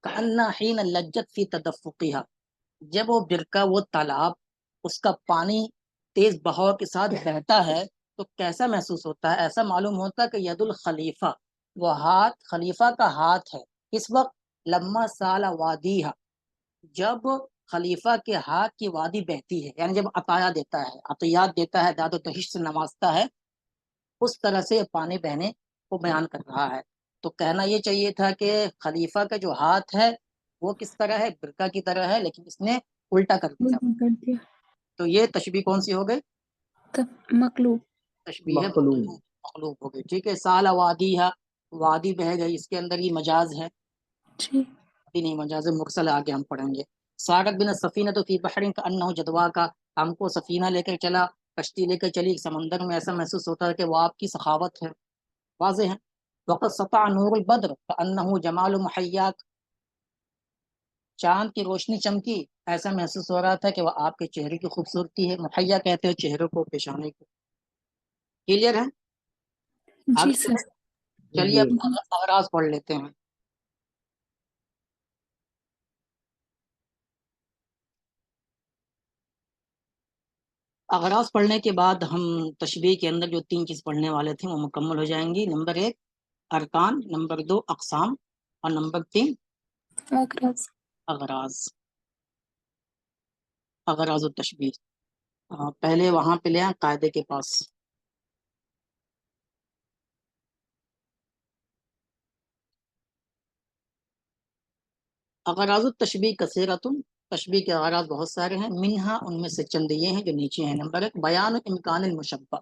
کأنہا حین لجت فی تدفقیہا، جب وہ برکہ وہ تالاب اس کا پانی تیز بہاؤ کے ساتھ بہتا ہے تو کیسا محسوس ہوتا ہے؟ ایسا معلوم ہوتا ہے کہ ید الخلیفہ، وہ ہاتھ خلیفہ کا ہاتھ ہے، اس وقت لما سال وادیہ، جب خلیفہ کے ہاتھ کی وادی بہتی ہے، یعنی جب عطایا دیتا ہے، عطیات دیتا ہے، داد و دہش سے نوازتا ہے، اس طرح سے یہ پانی بہنے کو بیان کر رہا ہے۔ تو کہنا یہ چاہیے تھا کہ خلیفہ کا جو ہاتھ ہے وہ کس طرح ہے؟ برکہ کی طرح ہے، لیکن اس نے الٹا کر دیا۔ الٹا کر دیا، تو یہ تشبیہ کون سی ہو گئی؟ تب مقلوب۔ تشبیہ مخلوق۔ مخلوق ہو گئی، ٹھیک ہے۔ سال وادی ہے، وادی بہ گئی، اس کے اندر یہ مجاز ہے، جی وادی نہیں مجاز مرسل، آگے ہم پڑھیں گے۔ سارت بن السفینہ تو فی بحر کأنہ جدوا کا، ہم کو سفینہ لے کر چلا، کشتی لے کر چلی سمندر میں، ایسا محسوس ہوتا ہے کہ وہ آپ کی سخاوت ہے، واضح ہے۔ وقت سطع نور البدر کأنہ جمال محیاک، چاند کی روشنی چمکی، ایسا محسوس ہو رہا تھا کہ وہ آپ کے چہرے کی خوبصورتی ہے، محیا کہتے ہیں چہرے کو، پیشانے کو۔ کلیئر ہے؟ جی آگے سر۔ چلیے جی اب اغراض پڑھ لیتے ہیں۔ اغراض پڑھنے کے بعد ہم تشبیہ کے اندر جو 3 چیز پڑھنے والے تھے وہ مکمل ہو جائیں گی۔ نمبر 1 ارکان، نمبر 2 اقسام، اور نمبر 3 اغراض۔ اغراض، اغراض التشبیہ۔ پہلے وہاں پہ لے آئیں قاعدے کے پاس۔ اغراض التشبیہ کثیرۃ، تشبیہ کے اغراض بہت سارے ہیں، منہا ان میں سے چند یہ ہیں جو نیچے ہیں۔ نمبر 1 بیان امکان المشبہ،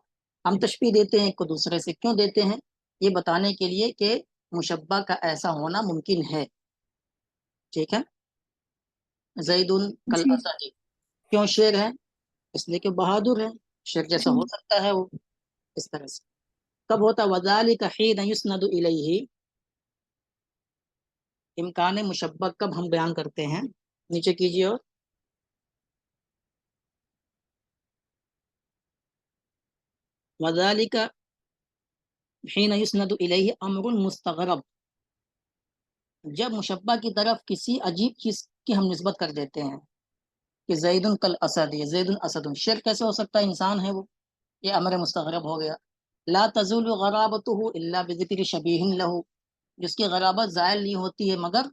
ہم تشبیہ دیتے ہیں ایک کو دوسرے سے، کیوں دیتے ہیں؟ یہ بتانے کے لیے کہ مشبہ کا ایسا ہونا ممکن ہے، ٹھیک ہے۔ زید کل جی اسد، کیوں شیر ہے؟ اس لیے کہ بہادر ہے، شیر جیسا جی ہو سکتا ہے وہ، اس طرح سے۔ کب ہوتا؟ وذالک حین یسند الیہ، امکان مشبہ کب ہم بیان کرتے ہیں؟ نیچے کیجیے، اور وذالک حین یسند الیہ امر مستغرب، جب مشبہ کی طرف کسی عجیب چیز کی ہم نسبت کر دیتے ہیں کہ زید کل اسد، یہ زید اسد، شیر کیسے ہو سکتا ہے؟ انسان ہے وہ، یہ امر مستغرب ہو گیا۔ لا تزول غرابته الا بذکر شبیہ لہ، جس کی غرابت زائل نہیں ہوتی ہے مگر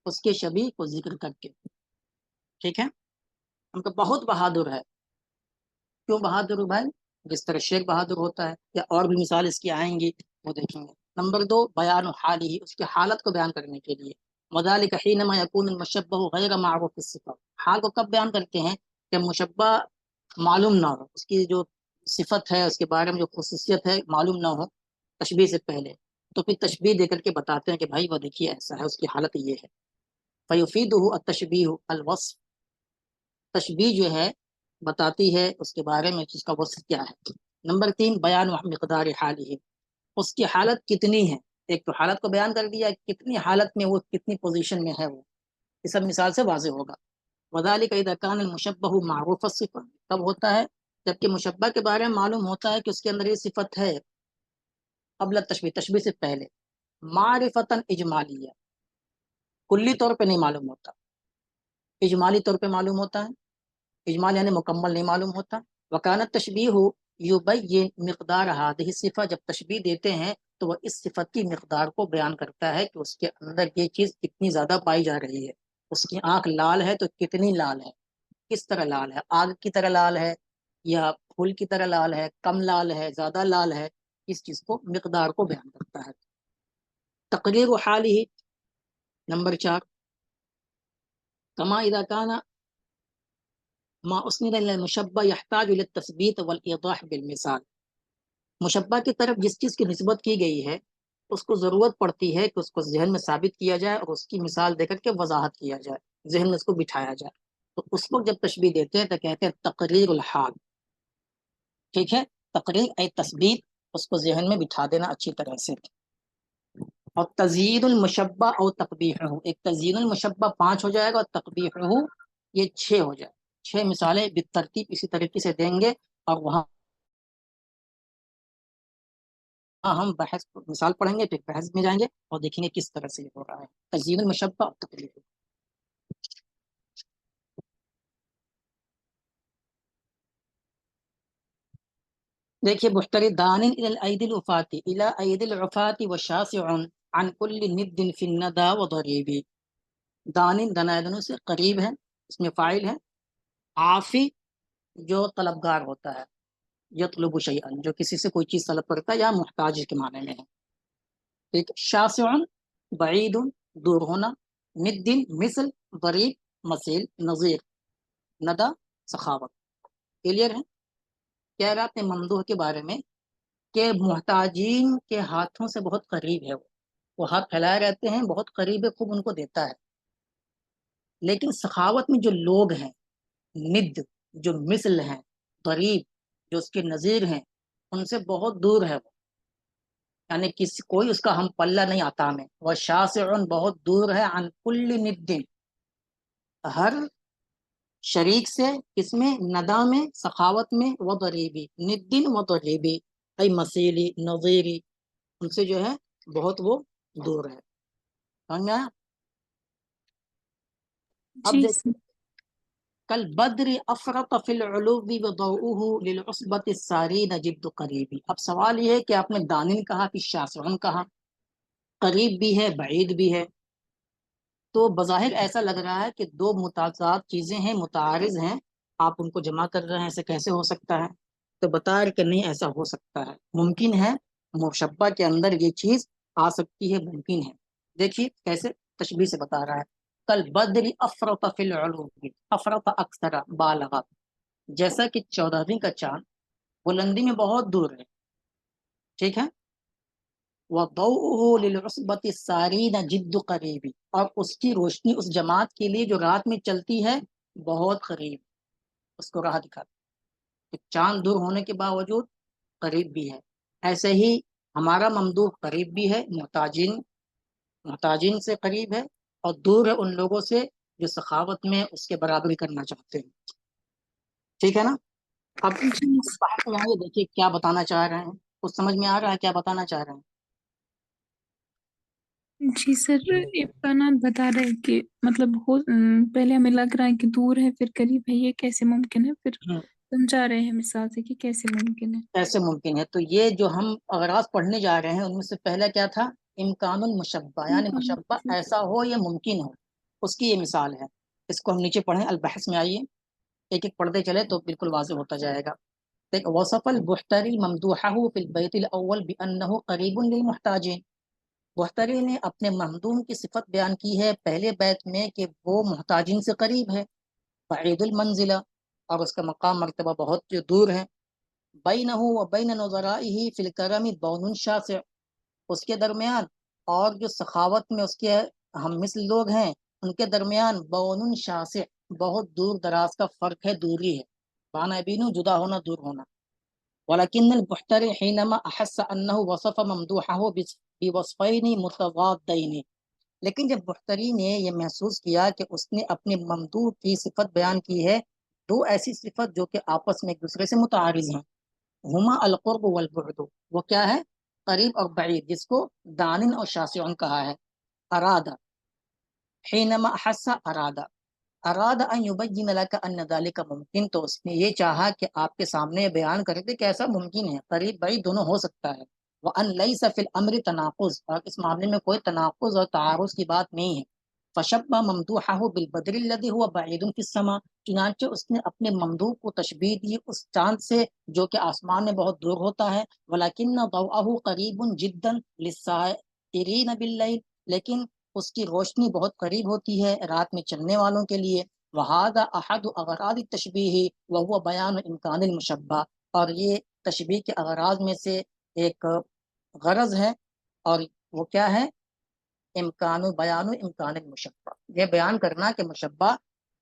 اس کے شبیہ کو ذکر کر کے، ٹھیک ہے۔ ہم تو بہت بہادر ہے، کیوں بہادر ہو بھائی؟ جس طرح شیر بہادر ہوتا ہے، یا اور بھی مثال اس کی آئیں گی وہ دیکھیں گے۔ نمبر 2 بیان حالہ، اس کی حالت کو بیان کرنے کے لیے، وذالک حینما یکون المشبہ غیر معروف الصفہ، حال کو کب بیان کرتے ہیں؟ کہ مشبہ معلوم نہ ہو، اس کی جو صفت ہے، اس کے بارے میں جو خصوصیت ہے معلوم نہ ہو تشبیہ سے پہلے، تو پھر تشبیہ دے کر کے بتاتے ہیں کہ بھائی وہ دیکھیے ایسا ہے، اس کی حالت یہ ہے۔ فیفیدہ التشبیہ الوصف، تشبیہ جو ہے بتاتی ہے اس کے بارے میں اس کا وصف کیا ہے۔ نمبر 3 بیان مقدار حالہ، اس کی حالت کتنی ہے، ایک تو حالت کو بیان کر دیا، کتنی حالت میں وہ، کتنی پوزیشن میں ہے وہ، یہ سب مثال سے واضح ہوگا۔ وذالک اذا کان المشبہ معروف الصفہ، کب ہوتا ہے؟ جبکہ مشبہ کے بارے میں معلوم ہوتا ہے کہ اس کے اندر یہ صفت ہے، قبل تشبیہ، تشبیہ سے پہلے، معرفتا اجمالیہ، کلی طور پہ نہیں معلوم ہوتا، اجمالی طور پہ معلوم ہوتا ہے، اجمال یعنی مکمل نہیں معلوم ہوتا۔ وکانت تشبیہ یبین مقدار ہذہ الصفہ، جب تشبیہ دیتے ہیں تو وہ اس صفت کی مقدار کو بیان کرتا ہے کہ اس کے اندر یہ چیز کتنی زیادہ پائی جا رہی ہے، اس کی آنکھ لال ہے تو کتنی لال ہے، کس طرح لال ہے، آگ کی طرح لال ہے یا پھول کی طرح لال ہے، کم لال ہے، زیادہ لال ہے، اس چیز کو، مقدار کو بیان کرتا ہے۔ تقریر حالہ، نمبر 4 کما اذا کان ما اسند الى المشبہ يحتاج الى التثبیت والايضاح بالمثال، مشبہ کی طرف جس چیز کی نسبت کی گئی ہے اس کو ضرورت پڑتی ہے کہ اس کو ذہن میں ثابت کیا جائے اور اس کی مثال دے کر کے وضاحت کیا جائے، ذہن میں اس کو بٹھایا جائے۔ تو اس وقت جب تشبیہ دیتے ہیں تو کہتے ہیں تقریر الحال. ٹھیک ہے، تقریر اے تثبیت، اس کو ذہن میں بٹھا دینا اچھی طرح سے. اور تزیین المشبہ اور تقبیحہ، ایک تزیین المشبہ 5 ہو جائے گا اور تقبیحہ یہ 6 ہو جائے. 6 مثالیں بالترتیب اسی طریقے سے دیں گے، اور وہاں ہم بحث مثال پڑھیں گے، پھر بحث میں جائیں گے اور دیکھیں گے کس طرح سے یہ ہو رہا ہے تزیین المشبہ اور تقبیحہ. دیکھیے بحتری دان الى الاید العفات الى اید العفات وشاسع عن كل ند في الندى وضریب. دان دنائدنوں سے قریب ہے، اس میں فاعل ہے. عافی جو طلبگار ہوتا ہے، یطلب شیئا جو کسی سے کوئی چیز طلب کرتا ہے یا محتاج کے معنی میں ہے. ٹھیک. شاسع بعید دور ہونا، ند مثل، ضریب مثیل، نظیر، ندا سخاوت. کلیئر ہے؟ کہہ رہا اپنے ممدوح کے بارے میں کہ محتاجین کے ہاتھوں سے بہت قریب ہے، وہ ہاتھ پھیلائے رہتے ہیں، بہت قریب ہے، خوب ان کو دیتا ہے. لیکن سخاوت میں جو لوگ ہیں، ند جو مثل ہیں، قریب جو اس کے نظیر ہیں، ان سے بہت دور ہے وہ، یعنی کوئی اس کا ہم پلہ نہیں آتا میں. وہ شاسع بہت دور ہے، عن کل ند ہر شریک سے، اس میں ندا میں، سخاوت میں، و ضریبی ندن و ضریبی ای مسیلی نظیری، ان سے جو ہے بہت وہ دور ہے. سمجھ میں آیا؟ اب جی دیکھ سر. کل بدر افرط فی العلو وضوءه للعصبۃ السارین جد قریبی. اب سوال یہ ہے کہ آپ نے دانن کہا کہ شاسعن کہا، قریب بھی ہے بعید بھی ہے، تو بظاہر ایسا لگ رہا ہے کہ دو متضاد چیزیں ہیں، متعارض ہیں، آپ ان کو جمع کر رہے ہیں، ایسے کیسے ہو سکتا ہے؟ تو بتا رہے کہ نہیں ایسا ہو سکتا ہے، ممکن ہے، مشبہ کے اندر یہ چیز آ سکتی ہے، ممکن ہے. دیکھیے کیسے تشبیہ سے بتا رہا ہے. کل بدر افرط فی العلو، افرط اکثر بالغ، جیسا کہ 14ویں کا چاند بلندی میں بہت دور ہے. ٹھیک ہے. وضوءه للعصبۃ السارین جد قریبی، اور اس کی روشنی اس جماعت کے لیے جو رات میں چلتی ہے بہت قریب، اس کو راہ دکھاتی. چاند دور ہونے کے باوجود قریب بھی ہے. ایسے ہی ہمارا ممدوح قریب بھی ہے، محتاجین سے قریب ہے، اور دور ہے ان لوگوں سے جو سخاوت میں اس کے برابری کرنا چاہتے ہیں. ٹھیک ہے نا؟ اب جی بحث میں آئیے، دیکھیے کیا بتانا چاہ رہے ہیں، کچھ سمجھ میں آ رہا ہے کیا بتانا چاہ رہے ہیں؟ جی سر، امکانات بتا رہے ہیں کہ مطلب پہلے ہمیں لگ رہا ہے کہ دور ہے پھر قریب ہے، یہ کیسے ممکن ہے، پھر سمجھا رہے ہیں مثال سے کہ کیسے ممکن ہے. کیسے ممکن ہے. تو یہ جو ہم اغراض پڑھنے جا رہے ہیں ان میں سے پہلا کیا تھا؟ امکان المشبہ، یعنی مشبہ ایسا ہو یا ممکن ہو، اس کی یہ مثال ہے. اس کو ہم نیچے پڑھیں، البحث میں آئیے، ایک ایک پڑھتے چلے تو بالکل واضح ہوتا جائے گا. وصف البحتری ممدوحہ فی البیت الاول بانہ قریب للمحتاجین. بحتری نے اپنے ممدوح کی صفت بیان کی ہے پہلے بیت میں کہ وہ محتاجین سے قریب ہے، بعید المنزلہ، اور اس کا مقام مرتبہ بہت دور ہے. بینہ و بین نظرائہ فی الکرم بون شاسع، اس کے درمیان اور جو سخاوت میں اس کے ہم مثل لوگ ہیں ان کے درمیان بون شاسع بہت دور دراز کا فرق ہے، دوری ہے. معنی بینو جدا ہونا، دور ہونا. ولكن البحتري حينما احس انه وصف ممدوحه بوصفين متضادين، لیکن جب بحتری نے یہ محسوس کیا کہ اس نے اپنے ممدوح کی صفت بیان کی ہے دو ایسی صفت جو کہ آپس میں ایک دوسرے سے متعارض ہیں، ہما القرب والبعد، وہ کیا ہے؟ قریب اور بعید، جس کو دانن اور شاسعن کہا ہے. ارادہ، حینما احس ارادہ، اراد ان یبین لک ان ذلک ممکن، تو اس نے یہ چاہا کہ آپ کے سامنے بیان کر دے کہ ایسا ممکن ہے، قریب بعید دونوں ہو سکتا ہے. وان لیس فی الامر تناقض، اور اس معاملے میں کوئی تناقض اور تعارض کی بات نہیں ہے. فشبہ ممدوحہ بالبدر الذی هو بعید فی السماء، چنانچہ اس نے اپنے ممدوح کو تشبیہ دی اس چاند سے جو کہ آسمان میں بہت دور ہوتا ہے. ولکن ضوءہ قریب جدا للسائرین باللیل، لیکن اس کی روشنی بہت قریب ہوتی ہے رات میں چلنے والوں کے لیے. وہذا احد اغراض التشبیہ وهو بیان امکان المشبہ، اور یہ تشبیہ کے اغراض میں سے ایک غرض ہے، اور وہ کیا ہے؟ بیان امکان المشبہ، یہ بیان کرنا کہ مشبہ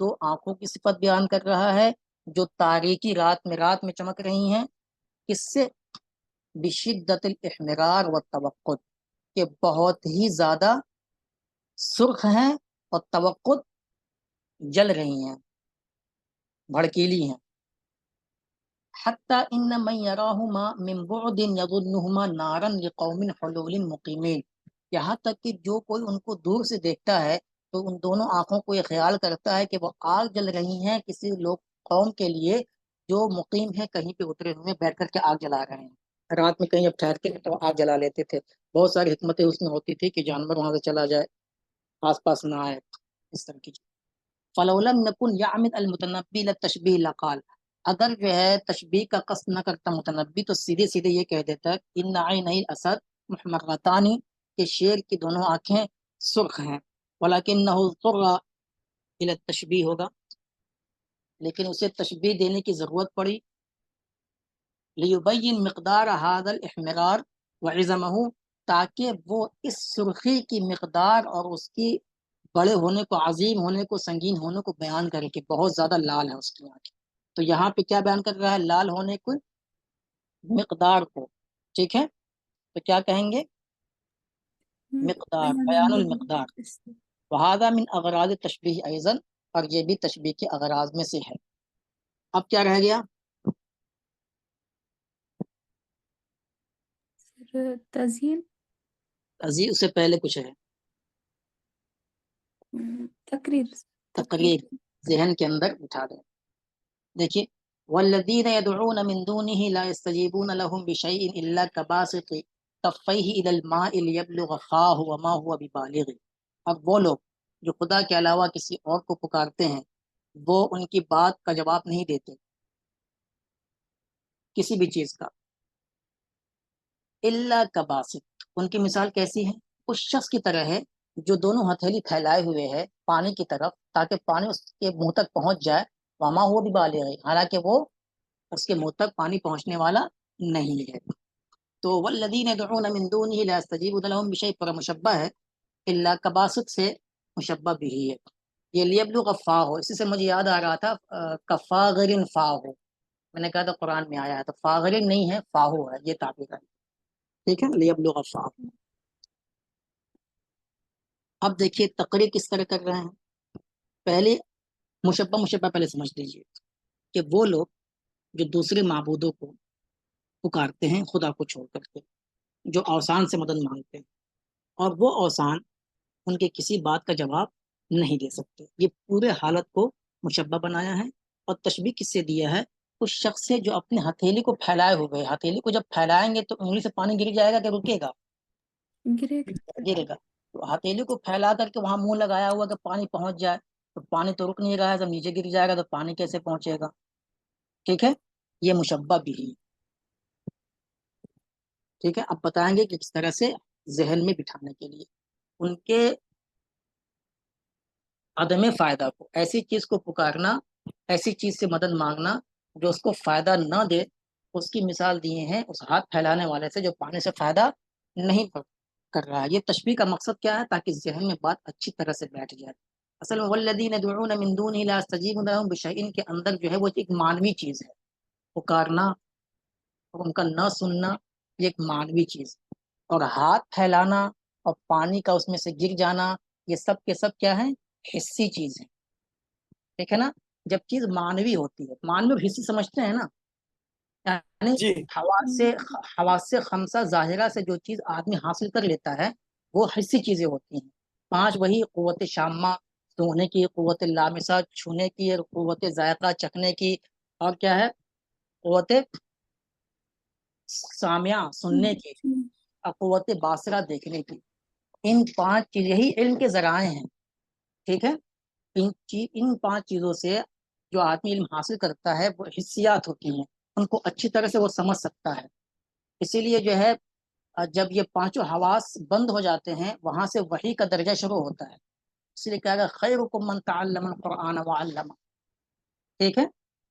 دو آنکھوں کی صفت بیان کر رہا ہے جو تاریکی رات میں چمک رہی ہیں. کس سے؟ بشدت الاحمرار والتوقد، کہ بہت ہی زیادہ سرخ ہیں اور توقد جل رہی ہیں، بھڑکیلی ہیں. حتی ان من یراہما من بعد یظنہما نارا لقوم حلول مقیمین، یہاں تک کہ جو کوئی ان کو دور سے دیکھتا ہے تو ان دونوں آنکھوں کو یہ خیال کرتا ہے کہ وہ آگ جل رہی ہیں کسی لوگ قوم کے لیے جو مقیم ہے، کہیں پہ اترے ہوئے بیٹھ کر کے آگ جلا رہے ہیں. رات میں کہیں اب ٹھہر کے تو آگ جلا لیتے تھے. بہت ساری حکمتیں اس میں ہوتی تھی کہ جانور وہاں سے چلا جائے، آس پاس نہ آئے، اس طرح کی. فلولم نکن یعمد المتنبی للتشبیہ لقال، اگر جو ہے تشبیہ کا قصد نہ کرتا متنبی تو سیدھے سیدھے یہ کہہ دیتا ہے ان عینی الاسد محمرتان، کہ شیر کی دونوں آنکھیں سرخ ہیں. ولکنہ اضطر الی التشبیہ ہوگا، لیکن اسے تشبیہ دینے کی ضرورت پڑی. لیبین مقدار هذا الاحمرار وعظمہ، تاکہ وہ اس سرخی کی مقدار اور اس کی بڑے ہونے کو، عظیم ہونے کو، سنگین ہونے کو بیان کرے کہ بہت زیادہ لال ہے اس کی آنکھیں. تو یہاں پہ کیا بیان کر رہا ہے؟ لال ہونے کو، مقدار کو. ٹھیک ہے، تو کیا کہیں گے؟ مقدار، بیان المقدار. وہذا من اغراض تشبیہ ایضا، اور یہ بھی تشبیہ کے اغراض میں سے ہے. اب کیا رہ گیا؟ تزیین، عزیز اس سے پہلے کچھ ہے، تقریر. ذہن کے اندر اٹھا دیں. دیکھیے والذین یدعون من دونه لا يستجیبون لهم بشیء الا کباسط کفیہ الی الماء لیبلغ فاہ وما هو ببالغ. اب وہ لوگ جو خدا کے علاوہ کسی اور کو پکارتے ہیں وہ ان کی بات کا جواب نہیں دیتے کسی بھی چیز کا. الا کباسط، ان کی مثال کیسی ہے؟ اس شخص کی طرح ہے جو دونوں ہتھیلی پھیلائے ہوئے ہے پانی کی طرف تاکہ پانی اس کے منہ تک پہنچ جائے. وما ہوا ببالغ، حالانکہ وہ اس کے منہ تک پانی پہنچنے والا نہیں ہے. تو والذین يدعون من دونه لا يستجیبون لهم بشیء پر مشبہ ہے، الا کباسط سے مشبہ بھی ہے. یہ لیبلغ فاہ ہو، اسی سے مجھے یاد آ رہا تھا کفاغر فاہ ہو، میں نے کہا تھا قرآن میں آیا ہے تو فاغر نہیں ہے، فاہو ہے، یہ تعبیر ہے. ٹھیک ہے، لیبلغ فاہ. اب دیکھیے تقریر کس طرح کر رہے ہیں. پہلے مشبہ پہلے سمجھ لیجیے کہ وہ لوگ جو دوسرے معبودوں کو پکارتے ہیں خدا کو چھوڑ کر کے، جو اوثان سے مدد مانگتے ہیں، اور وہ اوثان ان کے کسی بات کا جواب نہیں دے سکتے. یہ پورے حالت کو مشبہ بنایا ہے. اور تشبیہ کس سے دیا ہے؟ اس شخص سے جو اپنے ہتھیلی کو پھیلائے ہوئے، ہتھیلی کو جب پھیلائیں گے تو انگلی سے پانی گر جائے گا کہ رکے گا؟ گرے گا. تو ہتھیلی کو پھیلا کر کے وہاں منہ لگایا ہوا کہ پانی پہنچ جائے، تو پانی تو رک نہیں رہا ہے، جب نیچے گر جائے گا تو پانی کیسے پہنچے گا؟ ٹھیک ہے، یہ مشبہ بھی ہے. ٹھیک ہے، اب بتائیں گے کہ کس طرح سے ذہن میں بٹھانے کے لیے ان کے عدم فائدہ کو، ایسی چیز کو پکارنا، ایسی چیز سے مدد مانگنا جو اس کو فائدہ نہ دے، اس کی مثال دیے ہیں اس ہاتھ پھیلانے والے سے جو پانی سے فائدہ نہیں کر رہا ہے. یہ تشبیہ کا مقصد کیا ہے؟ تاکہ ذہن میں بات اچھی طرح سے بیٹھ جائے. اصل میں والذین یدعون من دونہ لا یستجیبون لهم بشیء کے اندر جو ہے وہ ایک معنوی چیز ہے. پکارنا اور ان کا نہ سننا یہ ایک معنوی چیز ہے، اور ہاتھ پھیلانا اور پانی کا اس میں سے گر جانا یہ سب کے سب کیا ہے؟ حسی چیز ہے. ٹھیک ہے نا. جب چیز معنوی ہوتی ہے، معنوی حصی سمجھتے ہیں نا، یعنی جی حواس خمسہ ظاہرہ سے جو چیز آدمی حاصل کر لیتا ہے وہ حسی چیزیں ہوتی ہیں. 5 وہی قوت شامہ، سونے کی، قوت لامسہ چھونے کی، قوت ذائقہ چکھنے کی، اور کیا ہے؟ قوت سامعہ سننے کی، اور قوت باصرہ دیکھنے کی. ان 5 چیز یہی علم کے ذرائع ہیں. ٹھیک ہے، ان 5 چیزوں سے جو آدمی علم حاصل کرتا ہے وہ حسیات ہوتی ہیں، ان کو اچھی طرح سے وہ سمجھ سکتا ہے. اسی لیے جو ہے جب یہ 5 حواس بند ہو جاتے ہیں وہاں سے وحی کا درجہ شروع ہوتا ہے. اس لیے کہا گیا خیرکم من تعلم القرآن وعلم. ٹھیک ہے،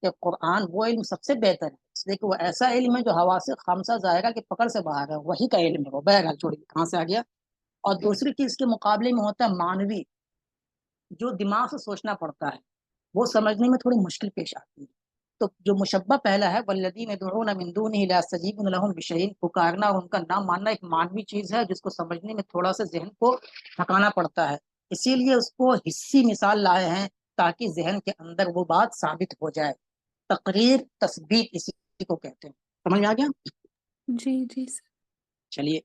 کہ قرآن وہ علم سب سے بہتر ہے، اس لیے کہ وہ ایسا علم ہے جو حواس خمسہ ظاہرہ کی پکڑ سے باہر ہے، وہی کا علم ہے وہ. بہرحال چھوڑیے کہاں سے آ گیا. اور دوسری چیز کے مقابلے میں ہوتا ہے معنوی، جو دماغ سے سوچنا پڑتا ہے. وہ سمجھنے میں تھوڑی مشکل پیش آتی ہے. تو جو مشبہ پہلا ہے والذین یدعون من دونہ لا یستجیبون لهم بشیء، پکارنا اور ان کا نام ماننا ایک مانوی چیز ہے جس کو سمجھنے میں تھوڑا سا ذہن کو تھکانا پڑتا ہے، اسی لیے اس کو حصی مثال لائے ہیں تاکہ ذہن کے اندر وہ بات ثابت ہو جائے. تقریر تثبیت اسی کو کہتے ہیں. سمجھ میں آ گیا؟ جی جی سر. چلیے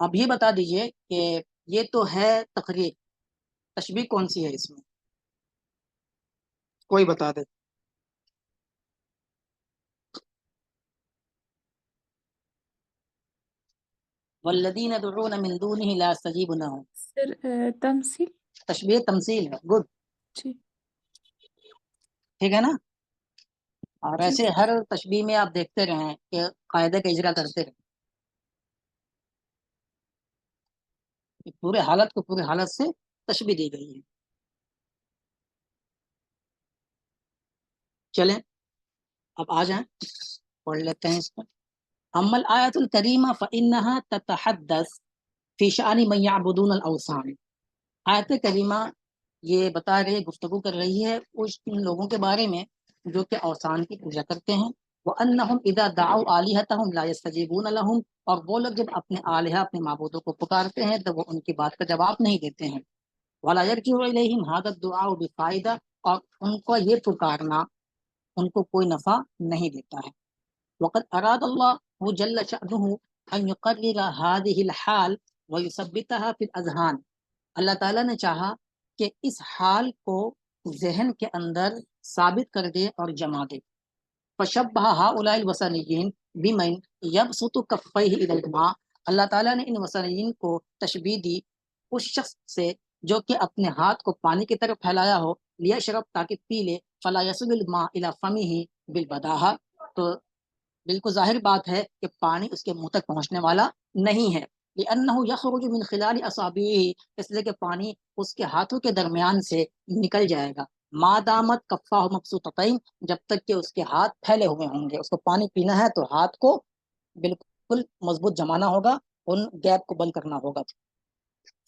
اب یہ بتا دیجئے کہ یہ تو ہے تقریر، تشبیہ کون سی ہے اس میں؟ کوئی بتا دے. والذین يدعون من دونه لا يستجیبون لهم، سر تمثیل. تشبیہ تمثیل ہے. گڈ، جی ٹھیک ہے نا؟ اور جی ایسے سر. ہر تشبیہ میں آپ دیکھتے رہیں کہ قاعدے کا اجرا کرتے رہیں کہ پورے حالت کو پورے حالت سے تشبیہ دی گئی ہے. چلیں اب آ جائیں پڑھ لیتے ہیں اس کو. اما الآیت الکریمہ فإنها تتحدث فی شأن من یعبدون الاوثان. آیت کریمہ یہ بتا رہی، گفتگو کر رہی ہے ان لوگوں کے بارے میں جو کہ اوثان کی پوجا کرتے ہیں. وَأَنَّهُمْ إِذَا دَعَوْا آلِهَتَهُمْ لَا يَسْتَجِيبُونَ لَهُمْ، اور وہ لوگ جب اپنے آلہہ اپنے معبودوں کو پکارتے ہیں تو وہ ان کی بات کا جواب نہیں دیتے ہیں. وَلَا يَرْجِعُ إِلَيْهِمْ هَذَا الدُّعَاءُ بِفَائِدَةٍ، اور ان کو یہ پکارنا ان کو کوئی نفع نہیں دیتا ہے. وقد اراد اللہ جل شأنه ان يقرر هذه الحال ويثبتها في الاذهان. اللہ تعالیٰ نے چاہا کہ اس حال کو ذہن کے اندر ثابت کر دے اور جما دے. فشبہ هؤلاء الوثنیین بمن یبسط کفیہ الی الماء. اللہ تعالیٰ نے ان وثنیین کو تشبیہ دی اس شخص سے جو کہ اپنے ہاتھ کو پانی کی طرف پھیلایا ہو، لیشرب تاکہ پی لے، فلا یصل الماء الی فمہ بالبداہہ، تو بالکل ظاہر بات ہے کہ پانی اس کے منہ تک پہنچنے والا نہیں ہے. لأنه يخرج من خلال اصابعه، اس لیے کہ پانی اس کے ہاتھوں کے درمیان سے نکل جائے گا. ما دامت کفاہ مبسوطتین، جب تک کہ اس کے ہاتھ پھیلے ہوئے ہوں گے. اس کو پانی پینا ہے تو ہاتھ کو بالکل مضبوط جمانا ہوگا، ان گیپ کو بند کرنا ہوگا.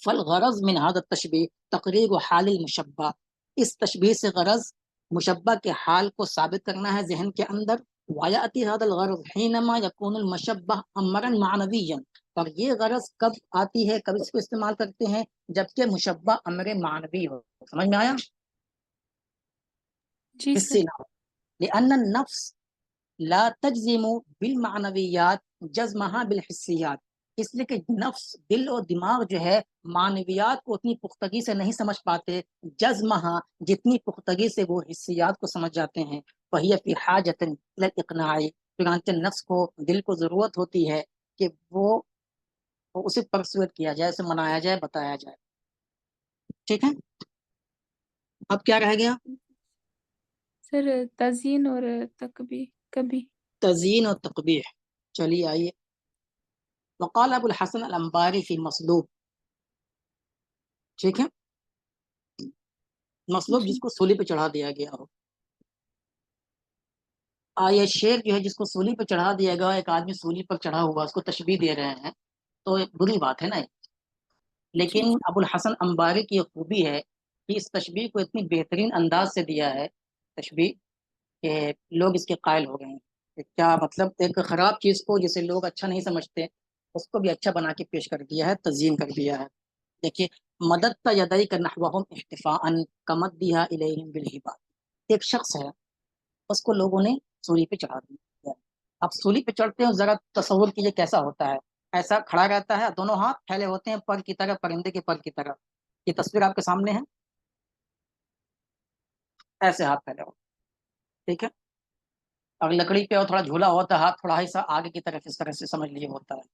فالغرض من هذا التشبیہ تقریر حال المشبہ، اس تشبیہ سے غرض مشبہ کے حال کو ثابت کرنا ہے ذہن کے اندر. وَيَأْتِي هذا الغرض حينما يكون المشبہ امرا معنويا، اور یہ غرض کب آتی ہے، کب اس کو استعمال کرتے ہیں، جبکہ مشبہ امر معنوی ہو. سمجھ میں آیا؟ جی اس سر. سے نہ ہو. لأن النفس لا تجزم بالمعنویات جزمها بالحسیات، اس لیے کہ نفس، دل اور دماغ جو ہے معنویات کو اتنی پختگی سے نہیں سمجھ پاتے، جزمہا جتنی پختگی سے وہ حسیات کو سمجھ جاتے ہیں. وہی فی حاجت الی الاقناع، چنانچہ نفس کو، دل کو ضرورت ہوتی ہے کہ وہ اسے پرسویٹ کیا جائے، اسے منایا جائے، بتایا جائے. ٹھیک ہے، اب کیا رہ گیا؟ سر تزیین اور تکبیر کبھی. تزیین اور تقبیح. چلیے آئیے. وقال ابو الحسن الانباری فی المصلوب، ٹھیک ہے، مصلوب جی جس کو سولی پہ چڑھا دیا گیا ہو. یہ شیر جو ہے جس کو سولی پہ چڑھا دیا گیا، ایک آدمی سولی پر چڑھا ہوا، اس کو تشبیہ دے رہے ہیں، تو ایک بری بات ہے نا. جی لیکن ابو الحسن انباری کی یہ خوبی ہے کہ اس تشبیہ کو اتنی بہترین انداز سے دیا ہے تشبیہ کہ لوگ اس کے قائل ہو گئے ہیں کہ کیا مطلب ایک خراب چیز کو جسے لوگ اچھا نہیں سمجھتے اس کو بھی اچھا بنا کے پیش کر دیا ہے، تزیین کر دیا ہے. دیکھیے، مدد یدئی کا نحوہم احتفاءً کمدھا الیہم بالہبا. ایک شخص ہے، اس کو لوگوں نے سولی پہ چڑھا دیا. اب سولی پہ چڑھتے ہیں، ذرا تصور کیجیے کیسا ہوتا ہے. ایسا کھڑا رہتا ہے، دونوں ہاتھ پھیلے ہوتے ہیں پر کی طرح، پرندے کے پر کی طرح. یہ تصویر آپ کے سامنے ہے، ایسے ہاتھ پھیلے ہوتے، ٹھیک ہے. اور لکڑی پہ اور تھوڑا جھولا ہوتا ہے، ہاتھ تھوڑا ایسا آگے کی طرف اس طرح سے سمجھ لیے ہوتا ہے.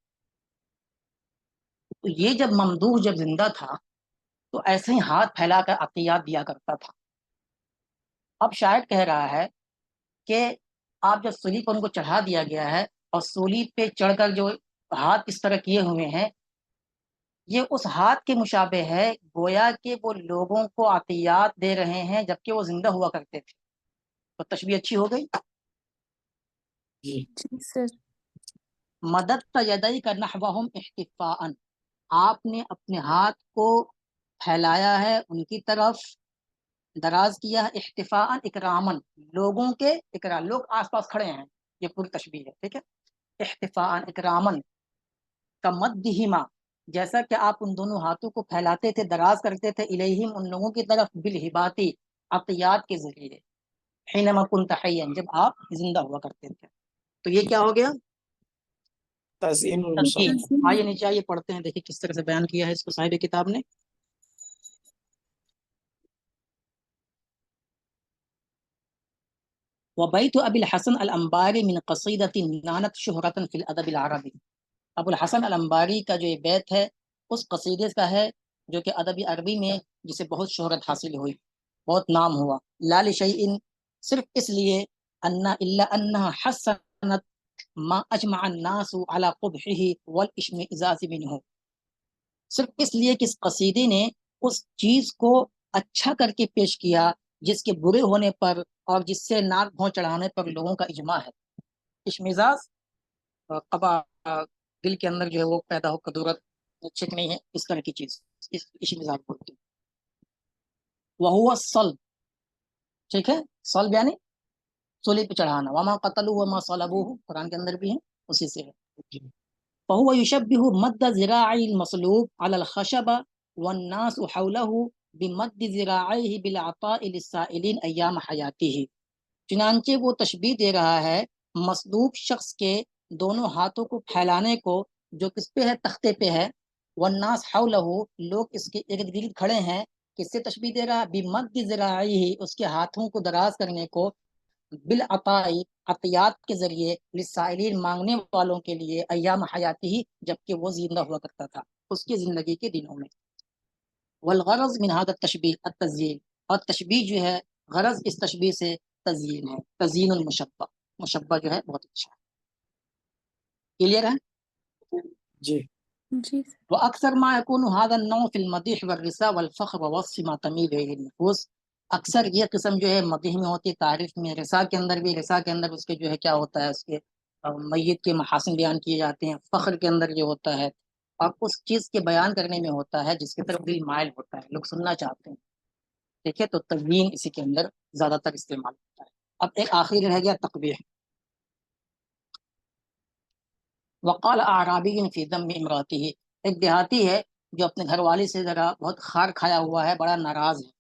تو یہ جب ممدوح جب زندہ تھا تو ایسے ہی ہاتھ پھیلا کر عطیات دیا کرتا تھا. اب شاعر کہہ رہا ہے کہ آپ جب سولی پر ان کو چڑھا دیا گیا ہے اور سولی پہ چڑھ کر جو ہاتھ اس طرح کیے ہوئے ہیں، یہ اس ہاتھ کے مشابہ ہے گویا کہ وہ لوگوں کو عطیات دے رہے ہیں جبکہ وہ زندہ ہوا کرتے تھے. تو تشبیہ اچھی ہو گئی. جی سر. مدد یدئی کا نحوہم احتفاءً، آپ نے اپنے ہاتھ کو پھیلایا ہے ان کی طرف دراز کیا احتفاء اکرامن لوگوں کے اکرام، لوگ آس پاس کھڑے ہیں، یہ پوری تشبیہ ہے، ٹھیک ہے. احتفاء اکرامن کمدہما جیسا کہ آپ ان دونوں ہاتھوں کو پھیلاتے تھے، دراز کرتے تھے، الیہم ان لوگوں کی طرف، بالہباتی عطیات کے ذریعے، حینما کنت حیا جب آپ زندہ ہوا کرتے تھے. تو یہ کیا ہو گیا؟ تزئین تنقید. المصب. آئیے نیچے آئیے پڑھتے ہیں، دیکھیں کس طرح سے بیان کیا ہے اس کو صاحب کتاب نے. وبیت ابی الحسن الانباری من قصیدۃ نالت شہرۃ فی الادب العربی. ابو الحسن الانباری کا جو یہ بیت ہے اس قصیدے کا ہے جو کہ ادب عربی میں جسے بہت شہرت حاصل ہوئی، بہت نام ہوا. لا لشیء صرف اس لیے، ان الا انها حسنت ما اجمع الناس على قبحه والاشمئزاز منه، صرف اس لیے کہ اس قصیدے نے اس چیز کو اچھا کر کے پیش کیا جس کے برے ہونے پر اور جس سے ناک بھون چڑھانے پر لوگوں کا اجماع ہے. اشمئزاز قبا دل کے اندر جو ہے وہ پیدا ہو کدورت چکنی ہے، اس طرح کی چیز اشمئزاز بولتے ہیں. وہو الصلب، ٹھیک ہے، صلب یعنی صلیب پہ چڑھانا. وما قتلوا وما صلبوه قرآن کے اندر بھی ہے، اسی سے ہے. فهو يشبه مد ذراعي المصلوب على الخشب والناس حوله بمد ذراعيه بالعطاء للسائلين ایام حیاته. چنانچہ وہ تشبیہ دے رہا ہے مصلوب شخص کے دونوں ہاتھوں کو پھیلانے کو جو کس پہ ہے؟ تختے پہ ہے. والناس حوله لوگ اس کے ارد گرد کھڑے ہیں. کس سے تشبیہ دے رہا ہے؟ بمد ذراعيه اس کے ہاتھوں کو دراز کرنے کو، بالعطائی عطیات کے ذریعے، للسائلین مانگنے والوں کے لیے، ایام حیاتی ہی جبکہ وہ زندہ ہوا کرتا تھا اس کی زندگی کے دنوں میں. والغرض من هذا التشبیہ التزیین، اور تشبیہ جو ہے غرض اس تشبیہ سے تزیین ہے، تزیین المشبہ، مشبہ جو ہے بہت اچھا ہے. کلیئر ہے جی جی واکثر ما يكون هذا النوع في المديح والرثاء والفخر ووصف ما تميل اليه النفوس. اکثر یہ قسم جو ہے مدیح میں ہوتی ہے، تعریف میں. رثا کے اندر بھی، رثا کے اندر اس کے جو ہے کیا ہوتا ہے، اس کے میت کے محاسن بیان کیے جاتے ہیں. فخر کے اندر یہ ہوتا ہے اور اس چیز کے بیان کرنے میں ہوتا ہے جس کی طرف دل مائل ہوتا ہے، لوگ سننا چاہتے ہیں، ٹھیک ہے. تو تزیین اسی کے اندر زیادہ تر استعمال ہوتا ہے. اب ایک آخری رہ گیا تقبیح. وقال اعرابی فی ذم امراته، ایک دیہاتی ہے جو اپنے گھر والی سے ذرا بہت خار کھایا ہوا ہے، بڑا ناراض ہے.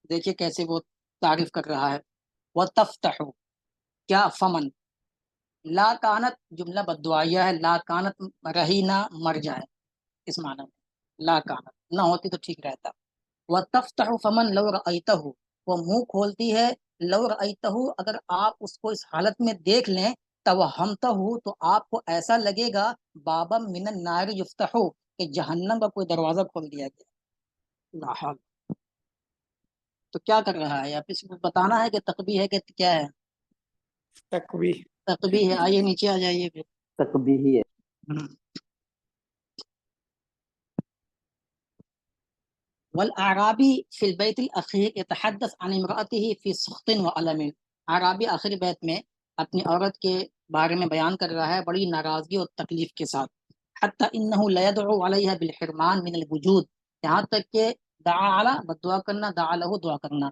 دیکھیے کیسے وہ تعریف کر رہا ہے. وتفتح کیا فمن، لا کانت جملہ بددعائیہ ہے، لا کانت رہی نہ مر جائے، اس معنی میں لا کانت نہ ہوتی تو ٹھیک رہتا. وتفتح فمن لو رأیتہ، وہ منہ کھولتی ہے، لو رأیتہ اگر آپ اس کو اس حالت میں دیکھ لیں، توہمتہ تو آپ کو ایسا لگے گا بابا من النار یفتح کہ جہنم کا کوئی دروازہ کھول دیا گیا. لا حول. تو کیا کر رہا ہے؟ آپ اس کو بتانا ہے کہ تقبیح ہے کہ کیا ہے؟ تقبیح. تقبیح ہے. آئیے نیچے آ جائیے پھر. تقبیحی ہے. والاعرابی فی البیت الاخیر یتحدث عن امرأته فی سخط وعلم. اعرابی آخری بیت میں اپنی عورت کے بارے میں بیان کر رہا ہے بڑی ناراضگی اور تکلیف کے ساتھ. حتی انہ لیدعو علیہ بالحرمان من الوجود، یہاں تک کہ دعا علی بددعا کرنا، دعا لہو دعا کرنا،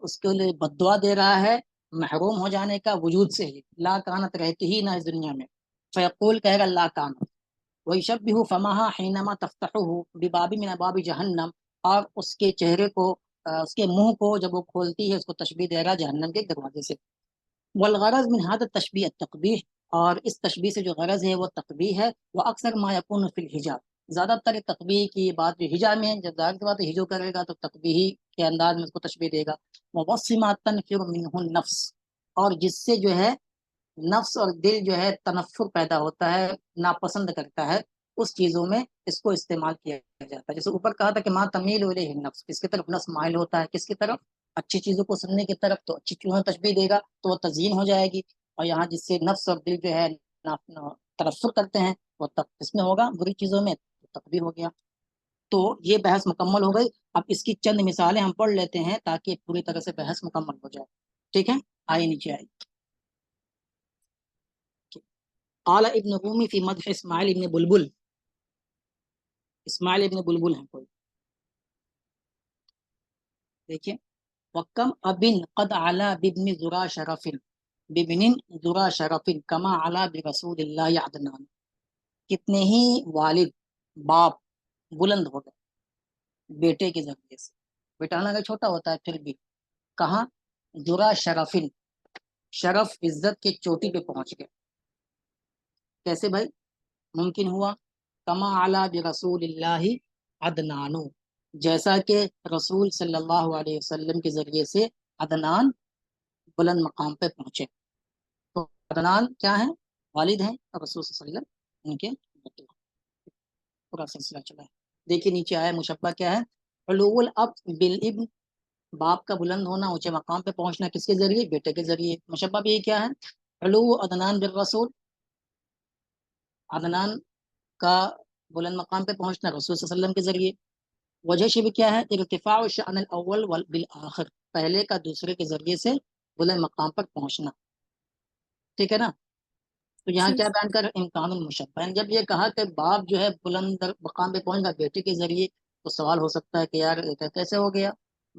اس کے لیے بددعا دے رہا ہے محروم ہو جانے کا وجود سے ہی. لا کانت رہتی ہی نہ اس دنیا میں. فیقول کہے گا لا کانت. ویشبہ فمہا حینما تفتحہ بباب من ابواب جہنم، اور اس کے چہرے کو، اس کے منہ کو جب وہ کھولتی ہے اس کو تشبیہ دے رہا جہنم کے دروازے سے. والغرض من هذا التشبیہ التقبیح، اور اس تشبیہ سے جو غرض ہے وہ تقبیح ہے. واکثر ما یکون فی الحجاب، زیادہ تر تقبیح کی بات جو حجا میں ہے، جب ظاہر سی بات ہے ہجو کرے گا تو تقبیحی کے انداز میں اس کو تشبیہ دے گا. ووصف ما تنفر منہ النفس، اور جس سے جو ہے نفس اور دل جو ہے تنفر پیدا ہوتا ہے، ناپسند کرتا ہے، اس چیزوں میں اس کو استعمال کیا جاتا ہے. جیسے اوپر کہا تھا کہ ما تمیل الیہ النفس، کس کی طرف نفس مائل ہوتا ہے، کس کی طرف؟ اچھی چیزوں کو سننے کی طرف. تو اچھی چیزوں تشبیہ دے گا تو وہ تزیین ہو جائے گی. اور یہاں جس سے نفس اور دل جو ہے تنفر کرتے ہیں وہ اس میں ہوگا بری چیزوں میں، تقبیح ہو گیا. تو یہ بحث مکمل ہو گئی. اب اس کی چند مثالیں ہم پڑھ لیتے ہیں تاکہ پوری طرح سے بحث مکمل ہو جائے. ٹھیک ہے، آئیے نیچے آئیے. قال ابن رومی فی مدح اسماعیل ابن بلبل، اسماعیل ابن بلبل ہیں کوئی، دیکھیے وکم ابن قد علا بابن ذرا شرف ببن ذرا شرف کما علا برسول اللہ عدنان، کتنے ہی والد باپ بلند ہو گئے بیٹے کے ذریعے سے، بیٹا اگر چھوٹا ہوتا ہے پھر بھی، کہاں؟ ذرا شرفن، شرف عزت کے چوٹی پہ پہنچ گئے، کیسے بھائی ممکن ہوا؟ کما علا برسول اللہ عدنان، جیسا کہ رسول صلی اللہ علیہ وسلم کے ذریعے سے عدنان بلند مقام پہ پہنچے۔ تو عدنان کیا ہیں؟ والد ہیں رسول صلی اللہ علیہ وسلم، ان کے بیٹے، پورا سلسلہ چلا ہے۔ دیکھیے نیچے آیا مشبہ کیا ہے؟ علو الاب بالابن، باپ کا بلند ہونا، اونچے مقام پہ پہنچنا کس کے ذریعے؟ بیٹے کے ذریعے۔ مشبہ بھی کیا ہے؟ علو عدنان بالرسول، عدنان کا بلند مقام پہ پہنچنا رسول صلی اللہ علیہ وسلم کے ذریعے۔ وجہ شبہ کیا ہے؟ ارتفاع شأن الاول بالآخر، پہلے کا دوسرے کے ذریعے سے بلند مقام پر پہنچنا، ٹھیک ہے نا؟ تو یہاں جی کیا بیان کر امکان المشبہ، جب یہ کہا کہ باپ جو ہے بلند مقام پہ پہنچ گا بیٹے کے ذریعے، تو سوال ہو سکتا ہے کہ یار کیسے ہو گیا؟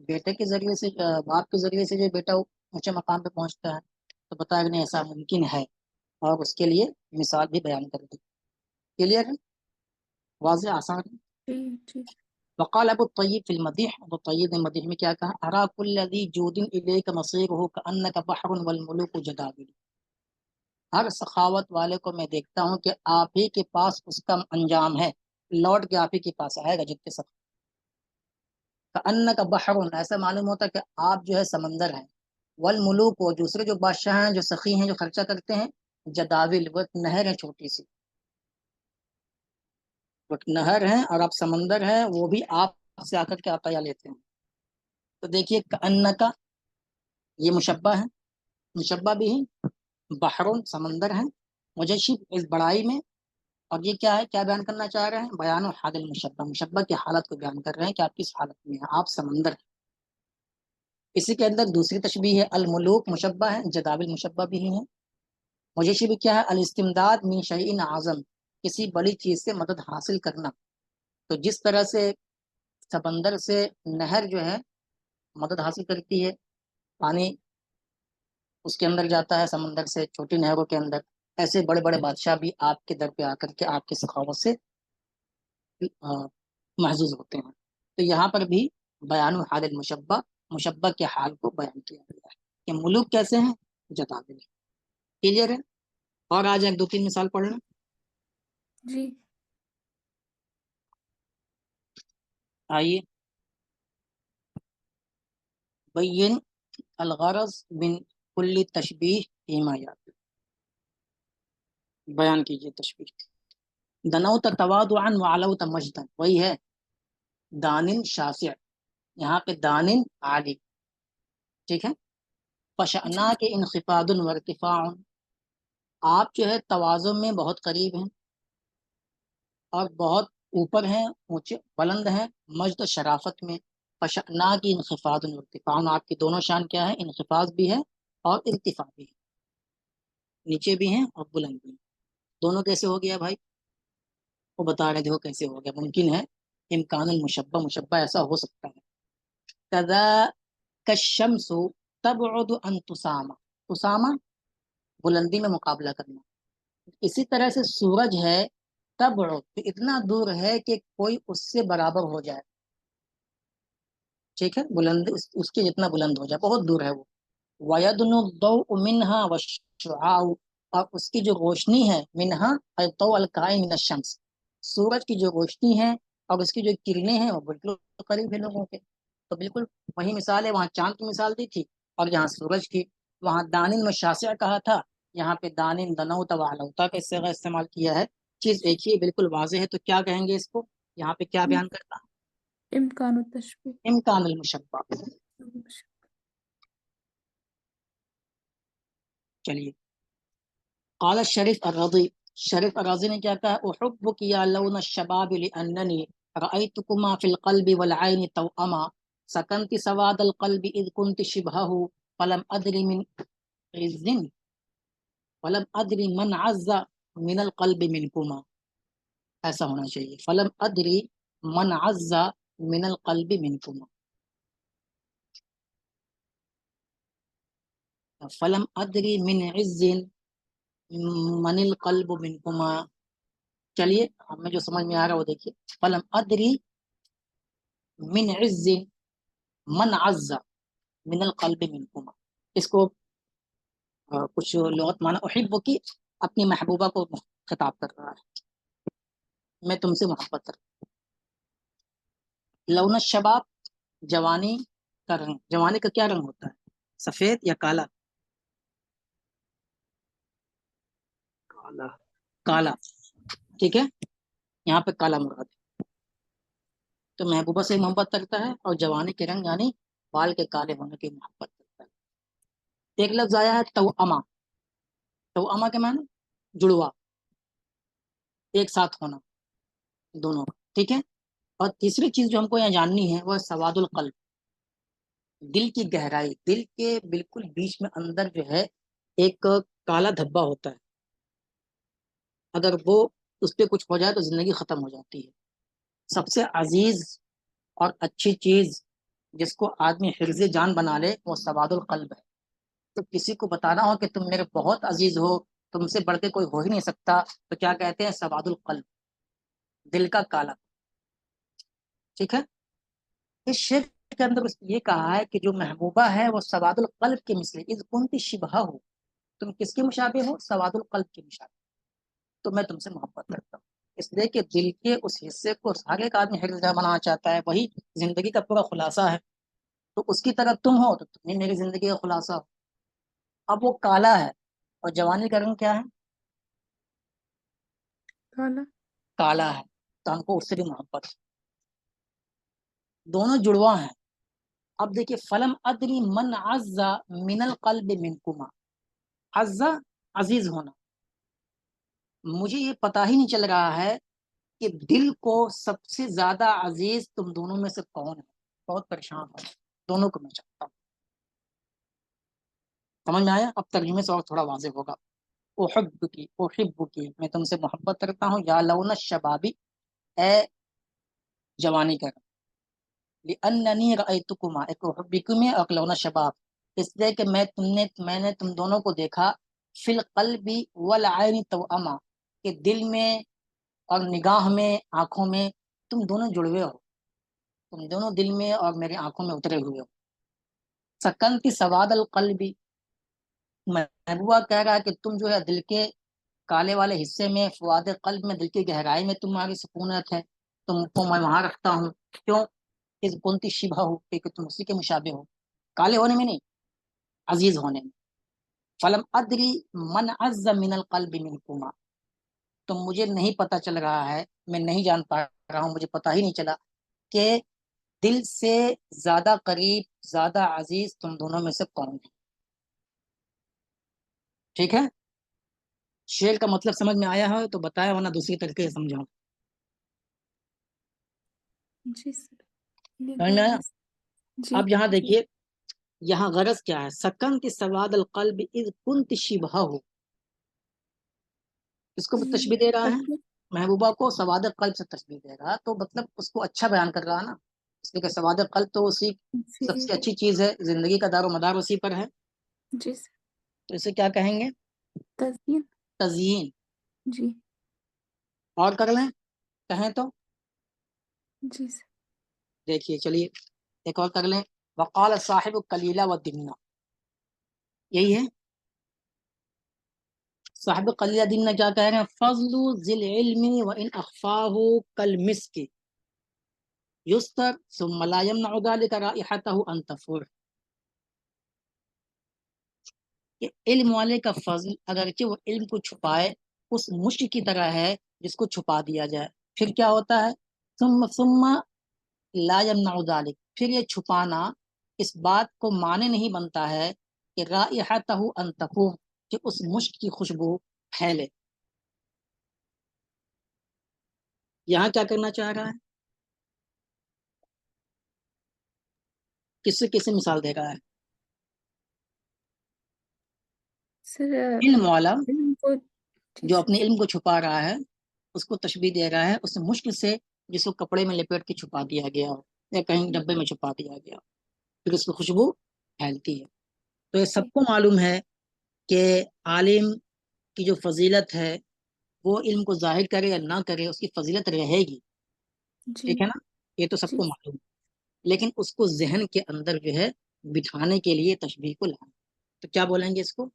بیٹے کے ذریعے سے، باپ کے ذریعے سے جو بیٹا اونچے مقام پہ پہنچتا ہے، تو بتایا کہ نہیں ایسا ممکن ہے، اور اس کے لیے مثال بھی بیان کر دی۔ کلیئر ہے؟ واضح آسان ہے؟ جی جی وقال ابو الطیب فی المدیح، ابو الطیب نے مدیح میں کیا کہا؟ ارا کل ذی جود الیک مصیرہ کانک بحر والملوک جداول، ہر سخاوت والے کو میں دیکھتا ہوں کہ آپ ہی کے پاس اس کا انجام ہے، لوٹ کے آپ ہی کے پاس آئے گا جتنے سخت، کانک بحر، ایسا معلوم ہوتا ہے کہ آپ جو ہے سمندر ہیں، والملوک، وہ دوسرے جو بادشاہ ہیں جو سخی ہیں جو خرچہ کرتے ہیں، جداول، وہ ایک نہر ہے چھوٹی سی، وہ نہر ہیں اور آپ سمندر ہیں، وہ بھی آپ سے آ کر کے عطیہ لیتے ہیں۔ تو دیکھیے کأنکا یہ مشبہ ہے، مشبہ بھی ہے، بحرون سمندر ہے، مجشب اس بڑائی میں، اور یہ کیا ہے؟ کیا بیان کرنا چاہ رہے ہیں؟ بیان حال المشبہ، مشبہ کی حالت کو بیان کر رہے ہیں کہ آپ کس حالت میں ہیں، آپ سمندر ہیں۔ اسی کے اندر دوسری تشبیہ ہے الملوک، مشبہ ہے، جداول مشبہ بھی ہیں۔ مجشب کیا ہے؟ الاستمداد من شیء اعظم، کسی بڑی چیز سے مدد حاصل کرنا، تو جس طرح سے سمندر سے نہر جو ہے مدد حاصل کرتی ہے، پانی اس کے اندر جاتا ہے سمندر سے چھوٹی نہروں کے اندر، ایسے بڑے بڑے بادشاہ بھی آپ کے در پہ آ کر کے آپ کی سخاوت سے محظوظ ہوتے ہیں۔ تو یہاں پر بھی بیان حال المشبہ، مشبہ کے حال کو بیان کیا گیا ہے کہ ملوک کیسے ہیں؟ جداول۔ کلیئر ہے؟ اور آج ایک دو تین مثال پڑھ لیں۔ جی آئیے، بین الغرض من کل تشبیہ فیما یاتی، بیان کیجئے تشبیہ۔ دنوت تواضعا وعلوت مجدا، وہی ہے دانن شاسع، یہاں پہ دانن عالی، ٹھیک ہے۔ فشأنا جی کے انخفاض و ارتفاع، آپ جو ہے تواضع میں بہت قریب ہیں اور بہت اوپر ہیں، اونچے بلند ہیں، مجد و شرافت میں۔ فشأنا کی انخفاض و ارتفاع، آپ کی دونوں شان کیا ہے؟ انخفاض بھی ہے اور ارتفاع بھی ہے، نیچے بھی ہیں اور بلند بھی ہیں۔ دونوں کیسے ہو گیا بھائی؟ وہ بتا رہے دیکھو کیسے ہو گیا، ممکن ہے امکان المشبہ، مشبہ ایسا ہو سکتا ہے۔ کذا کالشمس تبعد ان تسامہ، تسامہ بلندی میں مقابلہ کرنا، اسی طرح سے سورج ہے تبعد، اتنا دور ہے کہ کوئی اس سے برابر ہو جائے، ٹھیک ہے، بلند اس کے جتنا بلند ہو جائے، بہت دور ہے وہ۔ وَيَدْنُ الضَّوْءُ مِنْهَا وَالشُّعَاعُ، اور اس کی جو روشنی ہے، منہا الضوء القائم من الشمس، سورج کی جو روشنی ہے اور اس کی جو کرنیں ہیں وہ بالکل قریب ہے لوگوں کے، تو بالکل وہی مثال ہے، وہاں چاند کی مثال دی تھی اور یہاں سورج کی، وہاں دانن میں شاسع کہا تھا، یہاں پہ دانن دنوت وعلوتا کا صیغہ استعمال کیا ہے، چیز ایک ہی بالکل واضح ہے، تو کیا کہیں گے اس کو؟ یہاں پہ کیا بیان کرتا ہے؟ امکان التشبیہ۔ امکان المشبہ۔ چلیے، قال الشریف الرضی، شریف الرضی نے کیا کہا؟ احبک یا لون الشباب لاننی رأیتکما فی القلب والعین توأما، سکنت سواد القلب اذ کنت شبہہ فلم ادری من عز فلم ادری من عز من القلب منکما، ایسا ہونا چاہیے، فلم ادری من عز من القلب منکما۔ فلم ادری من عز من القلب منکما. چلیے ہمیں جو سمجھ میں آ رہا ہے وہ دیکھیے. فلم ادری من عز من عز من القلب منکما. اس کو کچھ لغت مانا احب کی اپنی محبوبہ کو خطاب کر رہا ہے. میں تم سے محبت کرتا ہوں. لون الشباب جوانی کا رنگ. جوانی کا کیا رنگ ہوتا ہے؟ سفید یا کالا؟ کالا. کالا. ٹھیک ہے یہاں پہ کالا مراد ہے. تو محبوبہ سے محبت کرتا ہے اور جوانی کے رنگ یعنی بال کے کالے ہونے کی محبت کرتا ہے. ایک لفظ آیا ہے توأما. توأما کے معنی جڑوا، ایک ساتھ ہونا دونوں کا. ٹھیک ہے. اور تیسری چیز جو ہم کو یہاں جاننی ہے وہ سواد القلب، دل کی گہرائی. دل کے بالکل بیچ میں اندر جو ہے ایک کالا دھبا ہوتا ہے، اگر وہ اس پہ کچھ ہو جائے تو زندگی ختم ہو جاتی ہے. سب سے عزیز اور اچھی چیز جس کو آدمی حرز جان بنا لے وہ سواد القلب ہے. تو کسی کو بتانا ہو کہ تم میرے بہت عزیز ہو، تم سے بڑھ کے کوئی ہو ہی نہیں سکتا، تو کیا کہتے ہیں؟ سواد القلب، دل کا کالا. ٹھیک ہے. اس شعر کے اندر یہ کہا ہے کہ جو محبوبہ ہے وہ سواد القلب کے مثل اذ کنت شبہ ہو. تم کس کے مشابہ ہو؟ سواد القلب کے مشابہ. تو میں تم سے محبت کرتا ہوں اس لیے کہ دل کے اس حصے کو ہر ایک آدمی حرز جان بنانا چاہتا ہے، وہی زندگی کا پورا خلاصہ ہے. تو اس کی طرح تم ہو تو تم ہی میری زندگی کا خلاصہ ہو. اب وہ کالا ہے اور جوانی کا رنگ کیا ہے؟ کالا. کالا ہے. تو ہم کو اس سے بھی محبت ہے. دونوں جڑواں ہیں. اب دیکھیے فلم ادری من عز من القلب منکما. عز عزیز ہونا. مجھے یہ پتا ہی نہیں چل رہا ہے کہ دل کو سب سے زیادہ عزیز تم دونوں میں سے کون ہے. بہت پریشان ہوں دونوں کو میں چاہتا ہوں. سمجھ میں آیا؟ اب ترجمے سے اور تھوڑا واضح ہوگا. احب کی میں تم سے محبت کرتا ہوں. یا لون الشبابی اے جوانی کا. لأننی رأیتکما ایک احبکما اور لون الشباب اس لیے کہ میں نے تم دونوں کو دیکھا فی القلب والعین توأما کہ دل میں اور نگاہ میں آنکھوں میں تم دونوں جڑوے ہو. تم دونوں دل میں اور میری آنکھوں میں اترے ہوئے ہو. سکنتی سواد القلبی محبوبہ کہہ رہا ہے کہ تم جو ہے دل کے کالے والے حصے میں فواد قلب میں دل کی گہرائی میں تمہاری سکونت ہے، تم کو میں وہاں رکھتا ہوں. کیوں؟ اس کنتی شبہ ہو کہ تم اسی کے مشابہ ہو، کالے ہونے میں نہیں عزیز ہونے میں. فلم ادری من عز من القلب منکما. تو مجھے نہیں پتا چل رہا ہے، میں نہیں جان پا رہا ہوں، مجھے پتا ہی نہیں چلا کہ دل سے زیادہ قریب زیادہ عزیز تم دونوں میں سے کون ہے. ٹھیک ہے. شعر کا مطلب سمجھ میں آیا ہے تو بتایا، ورنہ دوسری طریقے سے سمجھاؤں. جی سر. سمجھ میں آیا؟ جی. اب یہاں دیکھیے یہاں غرض کیا ہے. سکن کی سواد القلب اذ کنت شبہ ہو. اس کو تشبیہ دے رہا ہے محبوبہ کو سواد قلب سے تشبیہ دے رہا. تو مطلب اس کو اچھا بیان کر رہا نا، اس لیے کہ سواد قلب تو اسی سب سے اچھی چیز ہے، زندگی کا دار و مدار اسی پر ہے. جی سر. تو اسے کیا کہیں گے؟ تزئین. تزیین. جی. اور کر لیں کہیں تو جی سر. دیکھیے چلیے ایک اور کر لیں. وقال صاحب کلیلہ و دمنہ. یہی ہے صاحب قلیلہ دمنہ کیا کہہ رہے ہیں؟ فضل ذی العلم وان اخفاہ کالمسک یستر ثم لا یمنع ذلك رائحته ان تفور. کہ علم والے کا فضل اگرچہ وہ علم کو چھپائے اس مشک کی طرح ہے جس کو چھپا دیا جائے، پھر کیا ہوتا ہے؟ ثم لا یمنع ذلك، پھر یہ چھپانا اس بات کو معنی نہیں بنتا ہے کہ رائحتہ ان تفور، کہ اس مشک کی خوشبو پھیلے. یہاں کیا کرنا چاہ رہا ہے؟ کس سے مثال دے رہا ہے؟ سر علم والا علم کو. جو اپنے علم کو چھپا رہا ہے اس کو تشبیہ دے رہا ہے اس مشک سے جس کو کپڑے میں لپیٹ کے چھپا دیا گیا ہو یا کہیں ڈبے میں چھپا دیا گیا ہو، پھر اس کی خوشبو پھیلتی ہے. تو یہ سب کو معلوم ہے کہ عالم کی جو فضیلت ہے وہ علم کو ظاہر کرے یا نہ کرے اس کی فضیلت رہے گی، جی ٹھیک ہے نا، یہ تو سب جی کو معلوم ہے، لیکن اس کو ذہن کے اندر جو ہے بٹھانے کے لیے تشبیہ کو لائیں، تو کیا بولیں گے اس کو؟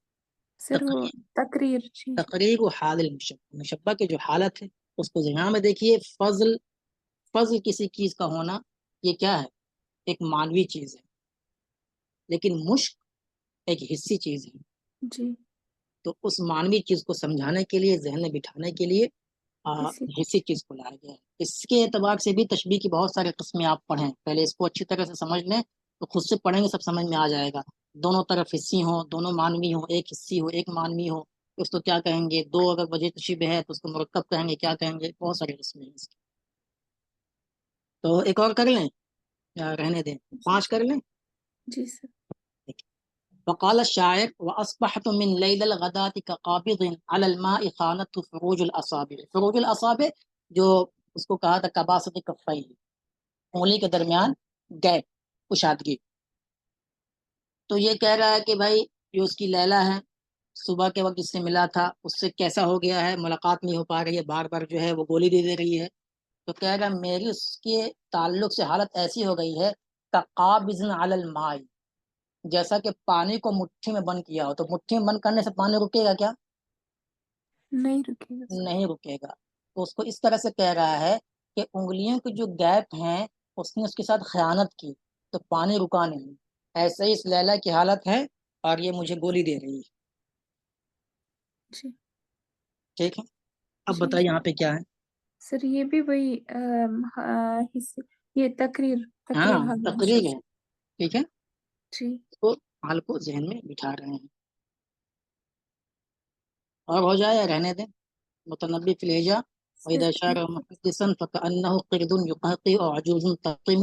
سر وہ تقریر، تقریر، جی جی تقریر و حال المشبہ، مشبہ کی جو حالت ہے اس کو ذہن میں دیکھیے۔ فضل، فضل کسی چیز کا ہونا یہ کیا ہے؟ ایک معنوی چیز ہے، لیکن مشق ایک حصی چیز ہے، جی تو اس معنوی چیز کو سمجھانے کے لیے، ذہن میں بٹھانے کے لیے اسی حصی چیز کو لایا گیا ہے۔ اس کے اعتبار سے بھی تشبیہ کی بہت ساری قسمیں آپ پڑھیں، پہلے اس کو اچھی طرح سے سمجھ لیں، تو خود سے پڑھیں گے سب سمجھ میں آ جائے گا۔ دونوں طرف حصی ہوں، دونوں معنوی ہوں، ایک حصی ہو ایک معنوی ہو، اس کو کیا کہیں گے؟ دو اگر وجہ تشبیہ ہے تو اس کو مرکب کہیں گے، کیا کہیں گے؟ بہت ساری قسمیں ہیں اس کی۔ تو ایک اور کر لیں یا رہنے دیں؟ 5 کر لیں۔ جی سر۔ وقال الشاعر واصبحت من ليل الغداة كقابض على الماء خانته فروج الاصابع، فروج الاصابع جو اس کو کہا تھا کباسط کفئی، انگلی کے درمیان گیپ، کشادگی۔ تو یہ کہہ رہا ہے کہ بھائی جو اس کی لیلا ہے، صبح کے وقت جس سے ملا تھا اس سے کیسا ہو گیا ہے، ملاقات نہیں ہو پا رہی ہے، بار بار جو ہے وہ گولی دے رہی ہے، تو کہہ رہا میری اس کے تعلق سے حالت ایسی ہو گئی ہے کقابض علی الماء، جیسا کہ پانی کو مٹھی میں بند کیا ہو، تو مٹھی میں بند کرنے سے پانی رکے گا کیا؟ نہیں رکے گا سر۔ نہیں رکے گا۔ تو اس کو اس طرح سے کہہ رہا ہے کہ انگلیوں کے جو گیپ ہیں اس نے اس کے ساتھ خیانت کی تو پانی رکا نہیں، ایسے ہی اس لیلا کی حالت ہے اور یہ مجھے گولی دے رہی ہے، جی ٹھیک ہے۔ اب جی بتائیے یہاں پہ کیا ہے؟ سر، یہ بھی وہی حصے، یہ تقریر، ہاں تقریر حال تقریر ہے، مشہور۔ ٹھیک ہے، جی تو حال کو ذہن میں بٹھا رہے ہیں۔ اور ہو جائے یا رہنے دیں؟ متنبی فی الہجا سر، وَإِذَا شَعَرَ مُحَدِّثًا فَكَأَنَّهُ قِرْدٌ يُقَهْقِي وَعَجُوزٌ تَقِّمُ،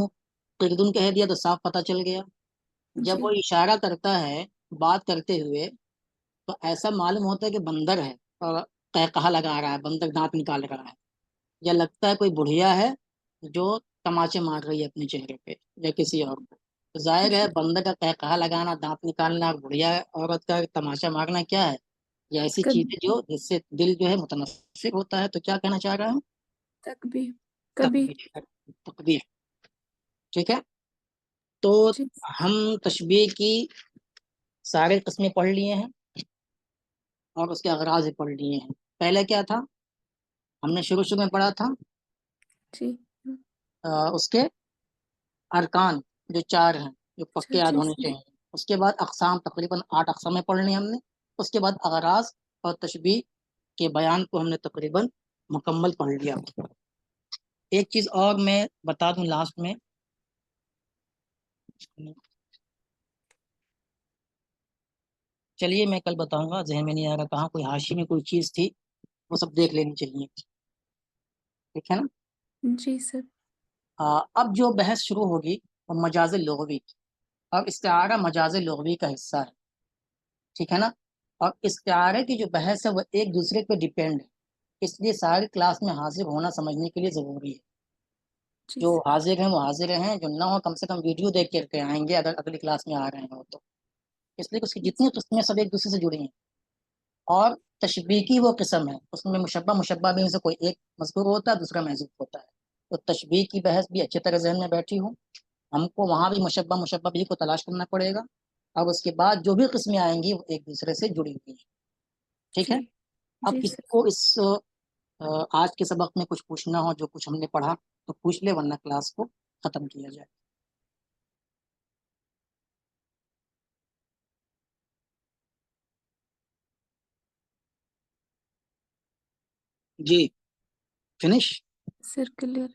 قردن کہہ دیا تو صاف پتہ چل گیا، جب جی وہ اشارہ کرتا ہے بات کرتے ہوئے تو ایسا معلوم ہوتا ہے کہ بندر ہے اور قہقہا لگا رہا ہے، بندر دانت نکال رہا ہے، یا لگتا ہے کوئی بڑھیا ہے جو تماچے مار رہی ہے اپنے چہرے پہ یا کسی اور کو، تو ظاہر ہے جی بندر کا قہقہا لگانا، دانت نکالنا اور بڑھیا عورت کا تماشا مارنا کیا ہے؟ یہ ایسی چیز کبھی ہے جو جس سے دل جو ہے متنفر ہوتا ہے، تو کیا کہنا چاہ رہا ہوں؟ تک بھی کبھی تقبیح، تقبیح، ٹھیک ہے۔ تو جی ہم تشبیہ کی سارے قسمیں پڑھ لیے ہیں اور اس کے اغراض بھی پڑھ لیے ہیں۔ پہلے کیا تھا؟ ہم نے شروع میں پڑھا تھا جی اس کے ارکان جو 4 ہیں جو اچھا پکے یاد جی ہونے سر۔ چاہیے، اس کے بعد اقسام، تقریباً 8 اقسامیں پڑھ لی ہم نے، اس کے بعد اغراض اور تشبیہ کے بیان کو ہم نے تقریباً مکمل پڑھ لیا۔ ایک چیز اور میں بتا دوں لاسٹ میں، چلیے میں کل بتاؤں گا، ذہن میں نہیں آ رہا کہاں، کوئی حاشی میں کوئی چیز تھی وہ سب دیکھ لینی چاہیے، ٹھیک ہے نا۔ جی سر۔ اب جو بحث شروع ہوگی وہ مجاز لغوی، اور استعارہ مجاز لغوی کا حصہ ہے، ٹھیک ہے نا، اور استعارے کی جو بحث ہے وہ ایک دوسرے پہ ڈیپینڈ ہے، اس لیے ساری کلاس میں حاضر ہونا سمجھنے کے لیے ضروری ہے۔ جی جو سر۔ حاضر ہیں وہ حاضر ہیں، جو نہ ہو کم سے کم ویڈیو دیکھ کے آئیں گے اگر اگلی کلاس میں آ رہے ہیں تو، اس لیے اس کی جتنی قسمیں سب ایک دوسرے سے جڑی ہیں۔ اور تشبیہ کی وہ قسم ہے اس میں مشبہ مشبہ بھی سے کوئی ایک مذکور ہوتا ہے، دوسرا محذوف ہوتا ہے، تو تشبیہ کی بحث بھی اچھی طرح ذہن میں بیٹھی ہو، ہم کو وہاں بھی مشبہ مشبہ بھی کو تلاش کرنا پڑے گا، اور اس کے بعد جو بھی قسمیں آئیں گی وہ ایک دوسرے سے جڑی ہوئی ہیں، ٹھیک ہے۔ جی اب جی کسی سر۔ کو اس آج کے سبق میں کچھ پوچھنا ہو، جو کچھ ہم نے پڑھا تو پوچھ لے، ورنہ کلاس کو ختم کیا جائے۔ جی فنش۔ سر کلیئر۔